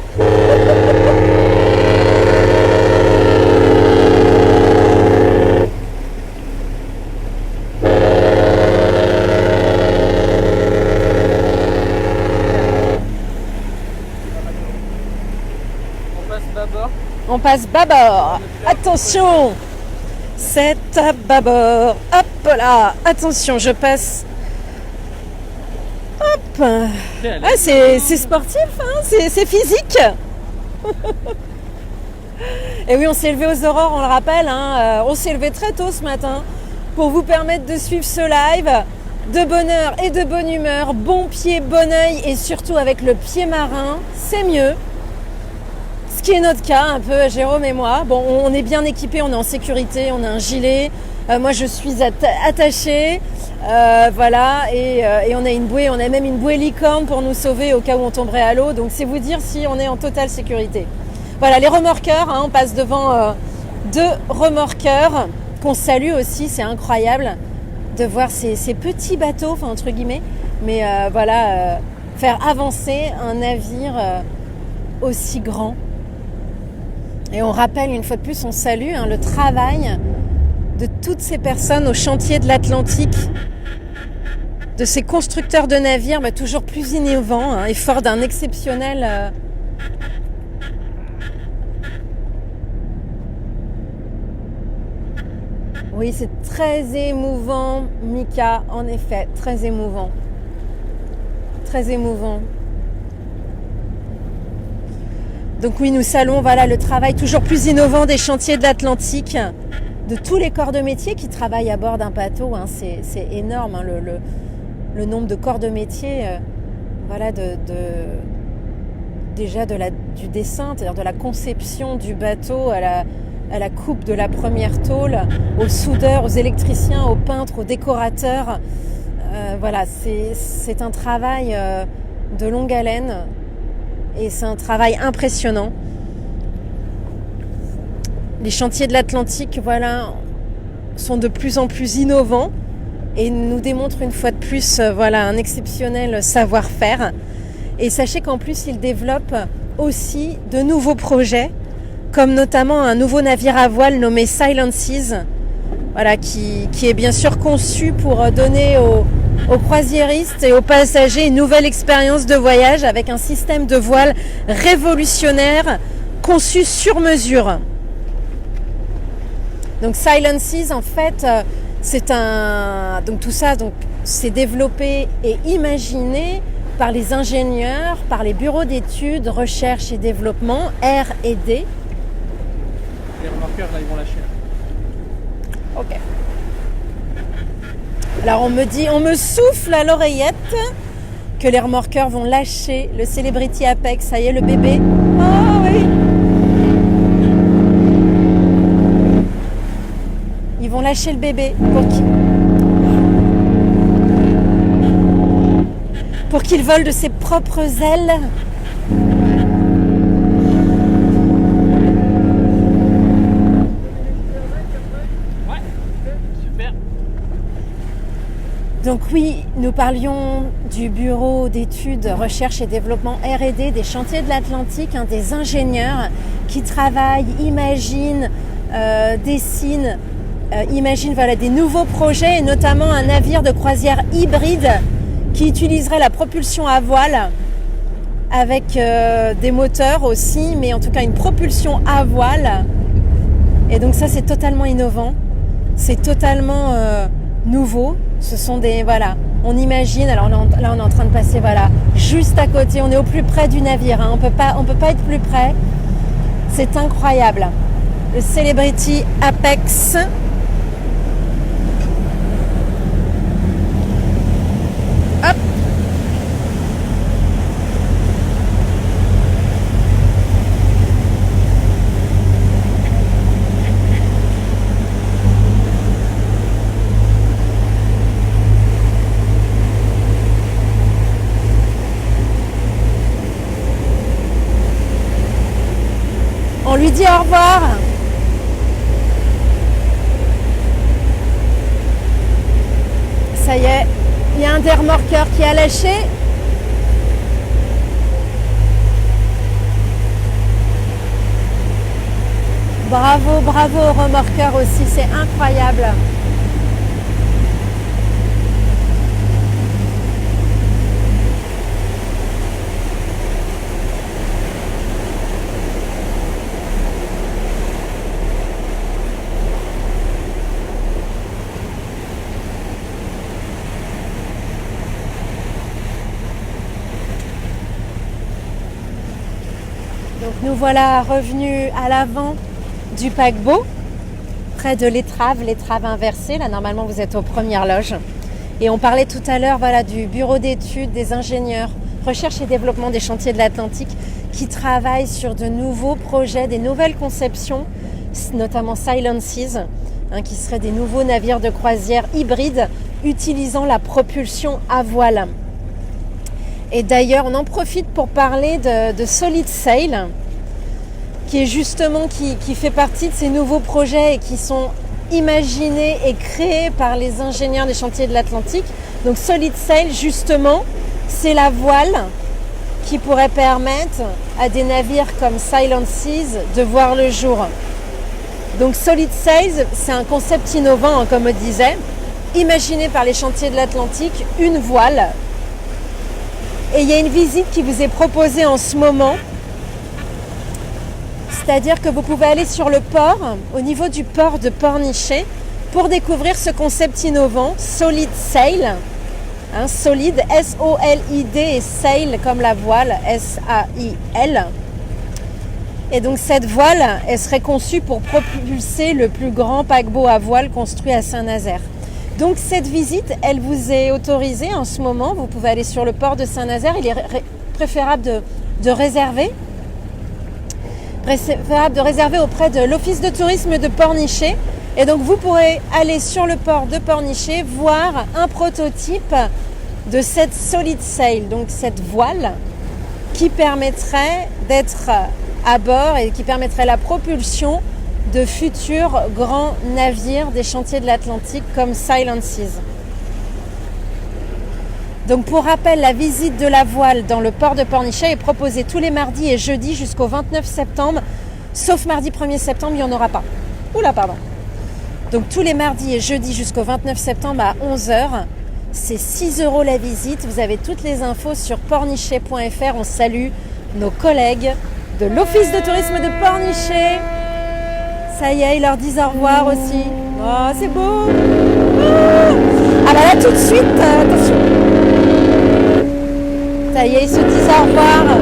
S1: On passe bâbord. Attention, c'est à bâbord. Hop là. Attention, je passe. Hop. Ah, c'est sportif, hein, c'est physique. Et oui, on s'est levé aux aurores, on le rappelle. On s'est levé très tôt ce matin pour vous permettre de suivre ce live de bonne heure et de bonne humeur. Bon pied, bon oeil et surtout avec le pied marin, c'est mieux. Ce qui est notre cas, un peu, Jérôme et moi. Bon, on est bien équipés, on est en sécurité, on a un gilet, Moi, je suis attachée. Voilà, et on a une bouée, on a même une bouée licorne pour nous sauver au cas où on tomberait à l'eau. Donc c'est vous dire si on est en totale sécurité. Voilà, les remorqueurs, on passe devant 2 remorqueurs qu'on salue aussi. C'est incroyable de voir ces petits bateaux, enfin entre guillemets, mais faire avancer un navire aussi grand. Et on rappelle une fois de plus, on salue le travail de toutes ces personnes au chantier de l'Atlantique, de ces constructeurs de navires toujours plus innovants et forts d'un exceptionnel Oui, c'est très émouvant, Mika, en effet, très émouvant. Très émouvant. Donc oui, nous saluons le travail toujours plus innovant des chantiers de l'Atlantique, de tous les corps de métier qui travaillent à bord d'un bateau. C'est énorme, le nombre de corps de métier, déjà du dessin, c'est-à-dire de la conception du bateau à la coupe de la première tôle, aux soudeurs, aux électriciens, aux peintres, aux décorateurs. C'est un travail de longue haleine et c'est un travail impressionnant. Les chantiers de l'Atlantique, sont de plus en plus innovants et nous démontrent une fois de plus, un exceptionnel savoir-faire. Et sachez qu'en plus, ils développent aussi de nouveaux projets, comme notamment un nouveau navire à voile nommé Silent Seas, qui est bien sûr conçu pour donner aux croisiéristes et aux passagers une nouvelle expérience de voyage avec un système de voile révolutionnaire conçu sur mesure. Donc Silent Seas, en fait, c'est développé et imaginé par les ingénieurs, par les bureaux d'études, recherche et développement, R&D.
S2: Les remorqueurs, là, ils vont lâcher.
S1: Ok. Alors on me souffle à l'oreillette que les remorqueurs vont lâcher le Celebrity Apex. Ça y est, le bébé. Oh oui. Ils vont lâcher le bébé pour qu'il vole de ses propres ailes. Donc oui, nous parlions du bureau d'études, recherche et développement R&D des chantiers de l'Atlantique, des ingénieurs qui travaillent, imaginent, dessinent, imaginent des nouveaux projets, et notamment un navire de croisière hybride qui utiliserait la propulsion à voile avec des moteurs aussi, mais en tout cas une propulsion à voile. Et donc ça, c'est totalement innovant, c'est totalement nouveau. Ce sont on imagine, alors là on est en train de passer juste à côté, on est au plus près du navire, on peut pas être plus près. C'est incroyable. Le Celebrity Apex. Hop. On lui dit au revoir. Ça y est, il y a un des remorqueurs qui a lâché. Bravo aux remorqueurs aussi, c'est incroyable. Donc nous voilà revenus à l'avant du paquebot, près de l'étrave inversée. Là, normalement, vous êtes aux premières loges. Et on parlait tout à l'heure du bureau d'études des ingénieurs, recherche et développement des chantiers de l'Atlantique, qui travaillent sur de nouveaux projets, des nouvelles conceptions, notamment Silent Seas, qui seraient des nouveaux navires de croisière hybrides utilisant la propulsion à voile. Et d'ailleurs, on en profite pour parler de Solid Sail, qui est justement qui fait partie de ces nouveaux projets et qui sont imaginés et créés par les ingénieurs des chantiers de l'Atlantique. Donc Solid Sail, justement, c'est la voile qui pourrait permettre à des navires comme Silent Seas de voir le jour. Donc Solid Sail, c'est un concept innovant, comme on disait, imaginé par les chantiers de l'Atlantique, une voile. Et il y a une visite qui vous est proposée en ce moment. C'est-à-dire que vous pouvez aller sur le port, au niveau du port de Pornichet, pour découvrir ce concept innovant, Solid Sail. Solide, S-O-L-I-D, et sail comme la voile, S-A-I-L. Et donc cette voile, elle serait conçue pour propulser le plus grand paquebot à voile construit à Saint-Nazaire. Donc cette visite, elle vous est autorisée en ce moment. Vous pouvez aller sur le port de Saint-Nazaire. Il est préférable de réserver. Préférable de réserver auprès de l'Office de tourisme de Pornichet. Et donc vous pourrez aller sur le port de Pornichet voir un prototype de cette Solid Sail, donc cette voile qui permettrait d'être à bord et qui permettrait la propulsion de futurs grands navires des chantiers de l'Atlantique comme Silent Seas. Donc pour rappel, la visite de la voile dans le port de Pornichet est proposée tous les mardis et jeudis jusqu'au 29 septembre, sauf mardi 1er septembre, il n'y en aura pas. Donc tous les mardis et jeudis jusqu'au 29 septembre à 11h, c'est 6 € la visite. Vous avez toutes les infos sur pornichet.fr. On salue nos collègues de l'Office de tourisme de Pornichet. Ça y est, ils leur disent au revoir aussi. Oh, c'est beau. Ah bah là tout de suite, attention. Ça y est, ils se disent au revoir.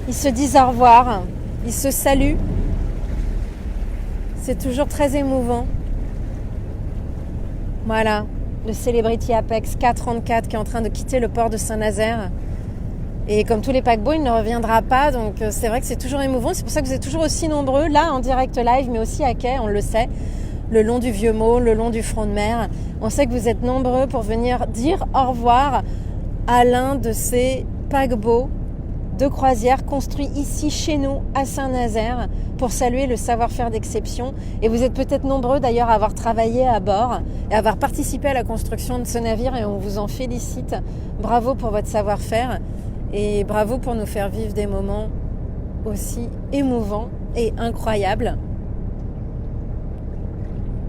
S1: Ils se disent au revoir, ils se saluent. C'est toujours très émouvant. Voilà, le Celebrity Apex K34 qui est en train de quitter le port de Saint-Nazaire. Et comme tous les paquebots, il ne reviendra pas. Donc c'est vrai que c'est toujours émouvant. C'est pour ça que vous êtes toujours aussi nombreux, là en direct live, mais aussi à quai, on le sait, le long du Vieux-Mot, le long du front de mer. On sait que vous êtes nombreux pour venir dire au revoir à l'un de ces paquebots de croisière construit ici chez nous à Saint-Nazaire pour saluer le savoir-faire d'exception. Et vous êtes peut-être nombreux d'ailleurs à avoir travaillé à bord et à avoir participé à la construction de ce navire et on vous en félicite. Bravo pour votre savoir-faire et bravo pour nous faire vivre des moments aussi émouvants et incroyables.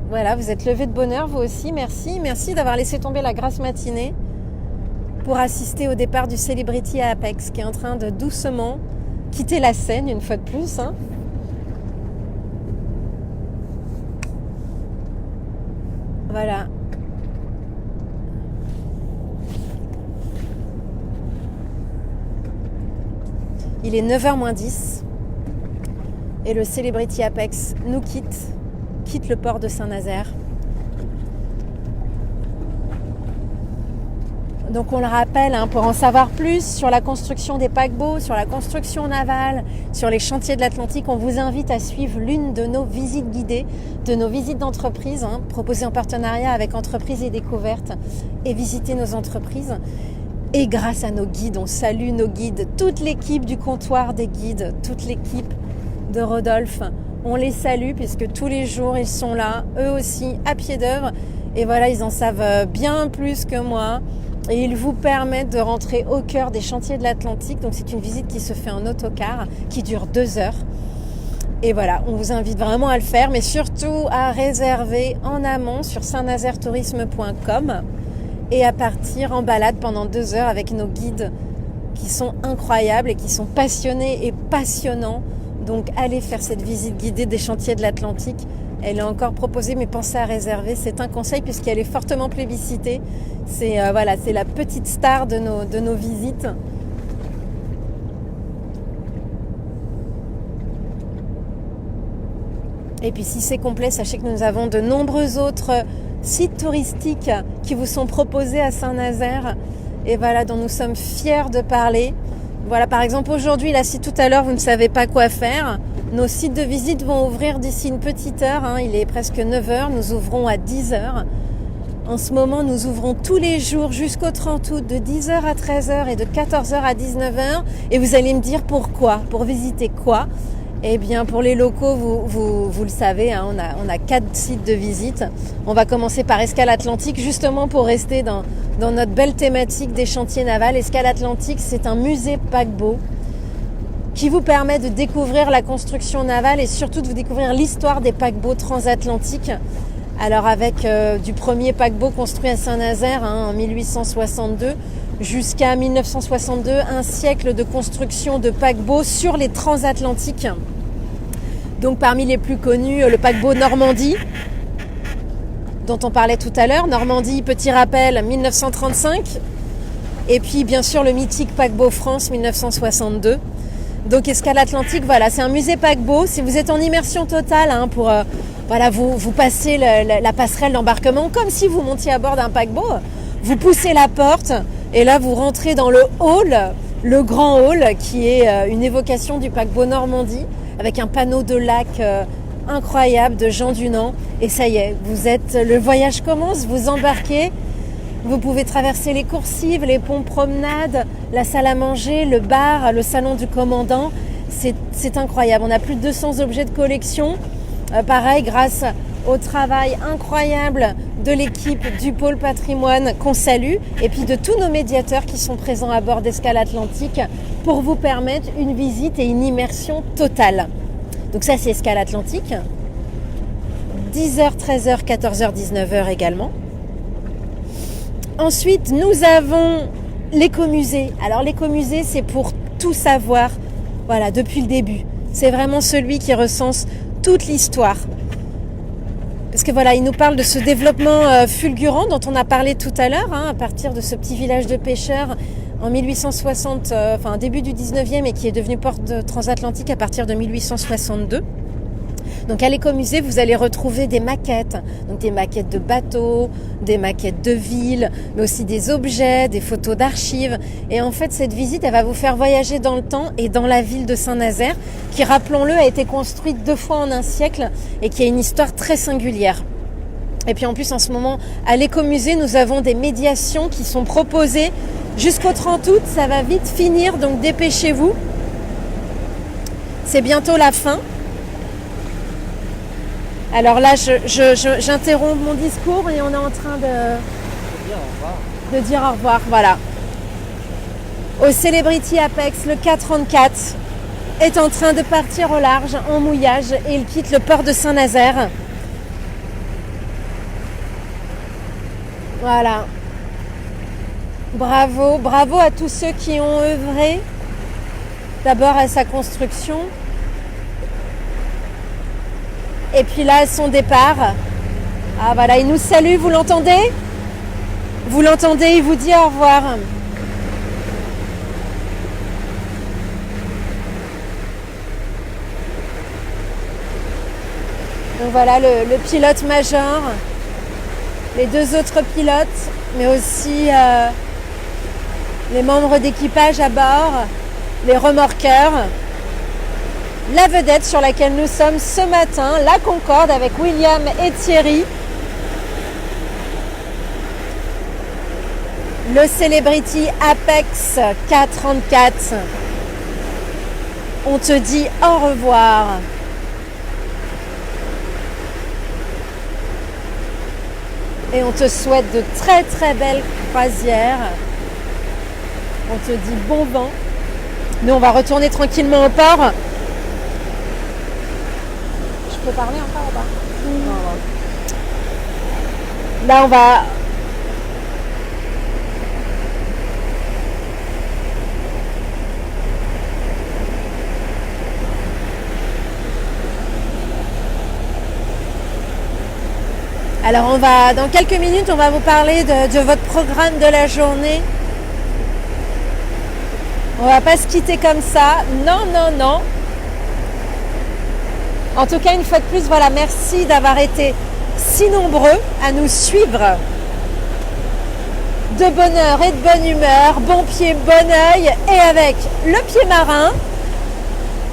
S1: Voilà, vous êtes levés de bonne heure vous aussi, merci. Merci d'avoir laissé tomber la grasse matinée pour assister au départ du Celebrity Apex qui est en train de doucement quitter la Seine une fois de plus. Voilà. Il est 9h moins 10 et le Celebrity Apex nous quitte le port de Saint-Nazaire. Donc on le rappelle, pour en savoir plus sur la construction des paquebots, sur la construction navale, sur les chantiers de l'Atlantique, on vous invite à suivre l'une de nos visites guidées, de nos visites d'entreprise, proposées en partenariat avec Entreprises et Découvertes, et visiter nos entreprises. Et grâce à nos guides, on salue nos guides, toute l'équipe du comptoir des guides, toute l'équipe de Rodolphe, on les salue puisque tous les jours ils sont là, eux aussi, à pied d'œuvre. Et voilà, ils en savent bien plus que moi. Et ils vous permettent de rentrer au cœur des chantiers de l'Atlantique. Donc c'est une visite qui se fait en autocar, qui dure 2 heures. Et voilà, on vous invite vraiment à le faire, mais surtout à réserver en amont sur saintnazairetourisme.com et à partir en balade pendant 2 heures avec nos guides qui sont incroyables et qui sont passionnés et passionnants. Donc allez faire cette visite guidée des chantiers de l'Atlantique. Elle est encore proposée, mais pensez à réserver. C'est un conseil puisqu'elle est fortement plébiscitée. C'est c'est la petite star de nos visites. Et puis si c'est complet, sachez que nous avons de nombreux autres sites touristiques qui vous sont proposés à Saint-Nazaire et voilà, dont nous sommes fiers de parler. Voilà, par exemple, aujourd'hui, là, si tout à l'heure, vous ne savez pas quoi faire, nos sites de visite vont ouvrir d'ici une petite heure. Il est presque 9h, nous ouvrons à 10h. En ce moment, nous ouvrons tous les jours jusqu'au 30 août de 10h à 13h et de 14h à 19h. Et vous allez me dire pourquoi, pour visiter quoi? Eh bien, pour les locaux, vous le savez, on a 4 sites de visite. On va commencer par Escale Atlantique, justement pour rester dans notre belle thématique des chantiers navals. Escale Atlantique, c'est un musée paquebot qui vous permet de découvrir la construction navale et surtout de vous découvrir l'histoire des paquebots transatlantiques. Alors avec du premier paquebot construit à Saint-Nazaire en 1862 jusqu'à 1962, un siècle de construction de paquebots sur les transatlantiques. Donc parmi les plus connus, le paquebot Normandie, dont on parlait tout à l'heure. Normandie, petit rappel, 1935. Et puis bien sûr le mythique paquebot France, 1962. Donc Escale Atlantique, voilà, c'est un musée paquebot. Si vous êtes en immersion totale pour vous passez la passerelle d'embarquement comme si vous montiez à bord d'un paquebot. Vous poussez la porte et là vous rentrez dans le hall, le grand hall qui est une évocation du paquebot Normandie avec un panneau de lac incroyable de Jean Dunand. Et ça y est, le voyage commence, vous embarquez. Vous pouvez traverser les coursives, les ponts promenades, la salle à manger, le bar, le salon du commandant. C'est incroyable. On a plus de 200 objets de collection. Pareil, grâce au travail incroyable de l'équipe du pôle patrimoine qu'on salue et puis de tous nos médiateurs qui sont présents à bord d'Escale Atlantique pour vous permettre une visite et une immersion totale. Donc ça, c'est Escale Atlantique. 10h, 13h, 14h, 19h également. Ensuite, nous avons l'écomusée. Alors l'écomusée, c'est pour tout savoir, voilà, depuis le début. C'est vraiment celui qui recense toute l'histoire. Parce que voilà, il nous parle de ce développement fulgurant dont on a parlé tout à l'heure, à partir de ce petit village de pêcheurs en 1860, début du 19e et qui est devenu port transatlantique à partir de 1862. Donc à l'écomusée, vous allez retrouver des maquettes, donc des maquettes de bateaux, des maquettes de villes, mais aussi des objets, des photos d'archives. Et en fait, cette visite, elle va vous faire voyager dans le temps et dans la ville de Saint-Nazaire, qui, rappelons-le, a été construite 2 fois en un siècle et qui a une histoire très singulière. Et puis en plus, en ce moment, à l'écomusée, nous avons des médiations qui sont proposées jusqu'au 30 août. Ça va vite finir, donc dépêchez-vous. C'est bientôt la fin. Alors là, j'interromps mon discours et on est en train de dire au revoir. Voilà. Au Celebrity Apex, le K34 est en train de partir au large en mouillage et il quitte le port de Saint-Nazaire. Voilà. Bravo, bravo à tous ceux qui ont œuvré d'abord à sa construction. Et puis là, à son départ, voilà, il nous salue, vous l'entendez? Vous l'entendez, il vous dit au revoir. Donc voilà le pilote major, les 2 autres pilotes, mais aussi les membres d'équipage à bord, les remorqueurs. La vedette sur laquelle nous sommes ce matin, la Concorde avec William et Thierry. Le Celebrity Apex K34. On te dit au revoir. Et on te souhaite de très très belles croisières. On te dit bon vent. Nous, on va retourner tranquillement au port. Je peux parler encore ou pas? Non. Là, on va... Alors, dans quelques minutes, on va vous parler de votre programme de la journée. On va pas se quitter comme ça. Non. En tout cas, une fois de plus, voilà, merci d'avoir été si nombreux à nous suivre. De bonne heure et de bonne humeur, bon pied, bon oeil et avec le pied marin.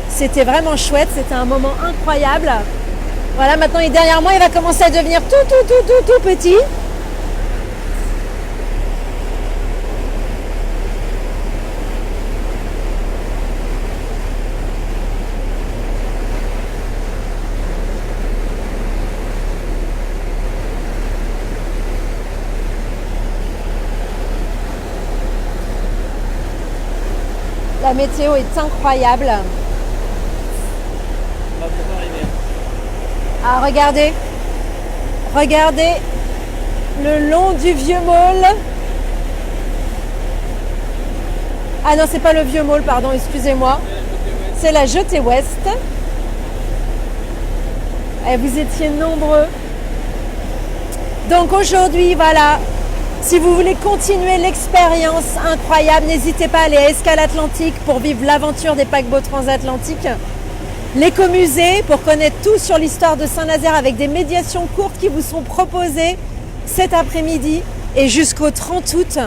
S1: C'était vraiment chouette, c'était un moment incroyable. Voilà, maintenant il est derrière moi, il va commencer à devenir tout petit. La météo est incroyable.
S2: On va pouvoir arriver.
S1: Ah, regardez le long du vieux môle. Ah non, c'est pas le vieux môle, pardon, excusez-moi. C'est la jetée ouest. Et vous étiez nombreux. Donc aujourd'hui, voilà, si vous voulez continuer l'expérience incroyable, n'hésitez pas à aller à Escale Atlantique pour vivre l'aventure des paquebots transatlantiques. L'écomusée pour connaître tout sur l'histoire de Saint-Nazaire avec des médiations courtes qui vous sont proposées cet après-midi et jusqu'au 30 août.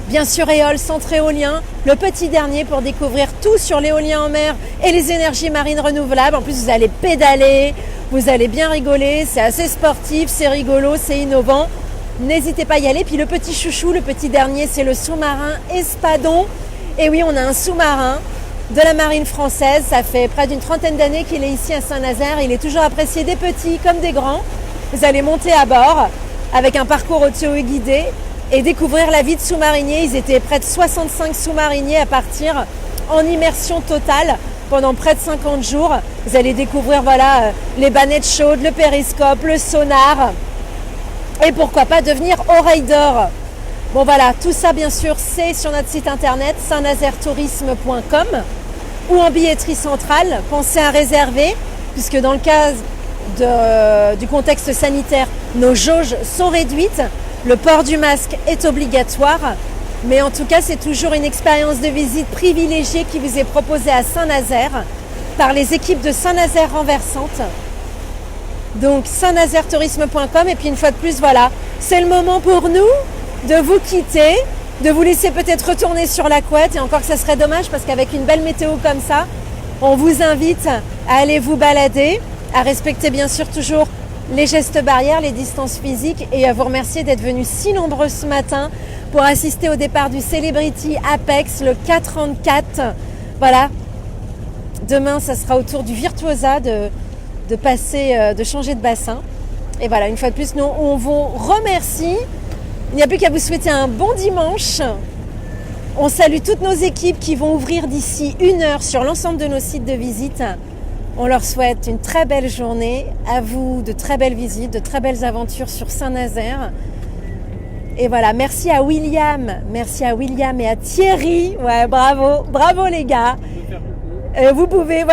S1: Bien sûr, Éole, centre éolien, le petit dernier pour découvrir tout sur l'éolien en mer et les énergies marines renouvelables. En plus, vous allez pédaler, vous allez bien rigoler, c'est assez sportif, c'est rigolo, c'est innovant. N'hésitez pas à y aller. Puis le petit chouchou, le petit dernier, c'est le sous-marin Espadon. Et oui, on a un sous-marin de la marine française. Ça fait près d'une trentaine d'années qu'il est ici à Saint-Nazaire. Il est toujours apprécié des petits comme des grands. Vous allez monter à bord avec un parcours audio guidé et découvrir la vie de sous-mariniers. Ils étaient près de 65 sous-mariniers à partir en immersion totale pendant près de 50 jours. Vous allez découvrir voilà, les bannettes chaudes, le périscope, le sonar et pourquoi pas devenir oreille d'or. Bon voilà, tout ça bien sûr c'est sur notre site internet saintnazairtourisme.com ou en billetterie centrale. Pensez à réserver puisque dans le cas du contexte sanitaire, nos jauges sont réduites. Le port du masque est obligatoire, mais en tout cas, c'est toujours une expérience de visite privilégiée qui vous est proposée à Saint-Nazaire par les équipes de Saint-Nazaire Renversante. Donc, saintnazairtourisme.com et puis une fois de plus, voilà, c'est le moment pour nous de vous quitter, de vous laisser peut-être retourner sur la couette et encore que ça serait dommage parce qu'avec une belle météo comme ça, on vous invite à aller vous balader, à respecter bien sûr toujours les gestes barrières, les distances physiques et à vous remercier d'être venus si nombreux ce matin pour assister au départ du Celebrity Apex, le 434. Voilà, demain ça sera au tour du Virtuosa de passer, de changer de bassin. Et voilà, une fois de plus, nous on vous remercie. Il n'y a plus qu'à vous souhaiter un bon dimanche. On salue toutes nos équipes qui vont ouvrir d'ici 1 heure sur l'ensemble de nos sites de visite. On leur souhaite une très belle journée, à vous de très belles visites, de très belles aventures sur Saint-Nazaire. Et voilà, merci à William et à Thierry. Ouais, bravo les gars. Vous pouvez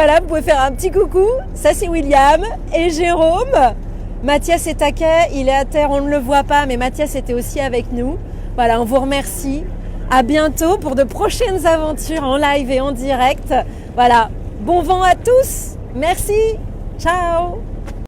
S1: faire un petit coucou. Ça c'est William et Jérôme. Mathias est taquet, il est à terre, on ne le voit pas, mais Mathias était aussi avec nous. Voilà, on vous remercie. À bientôt pour de prochaines aventures en live et en direct. Voilà, bon vent à tous. Merci. Ciao.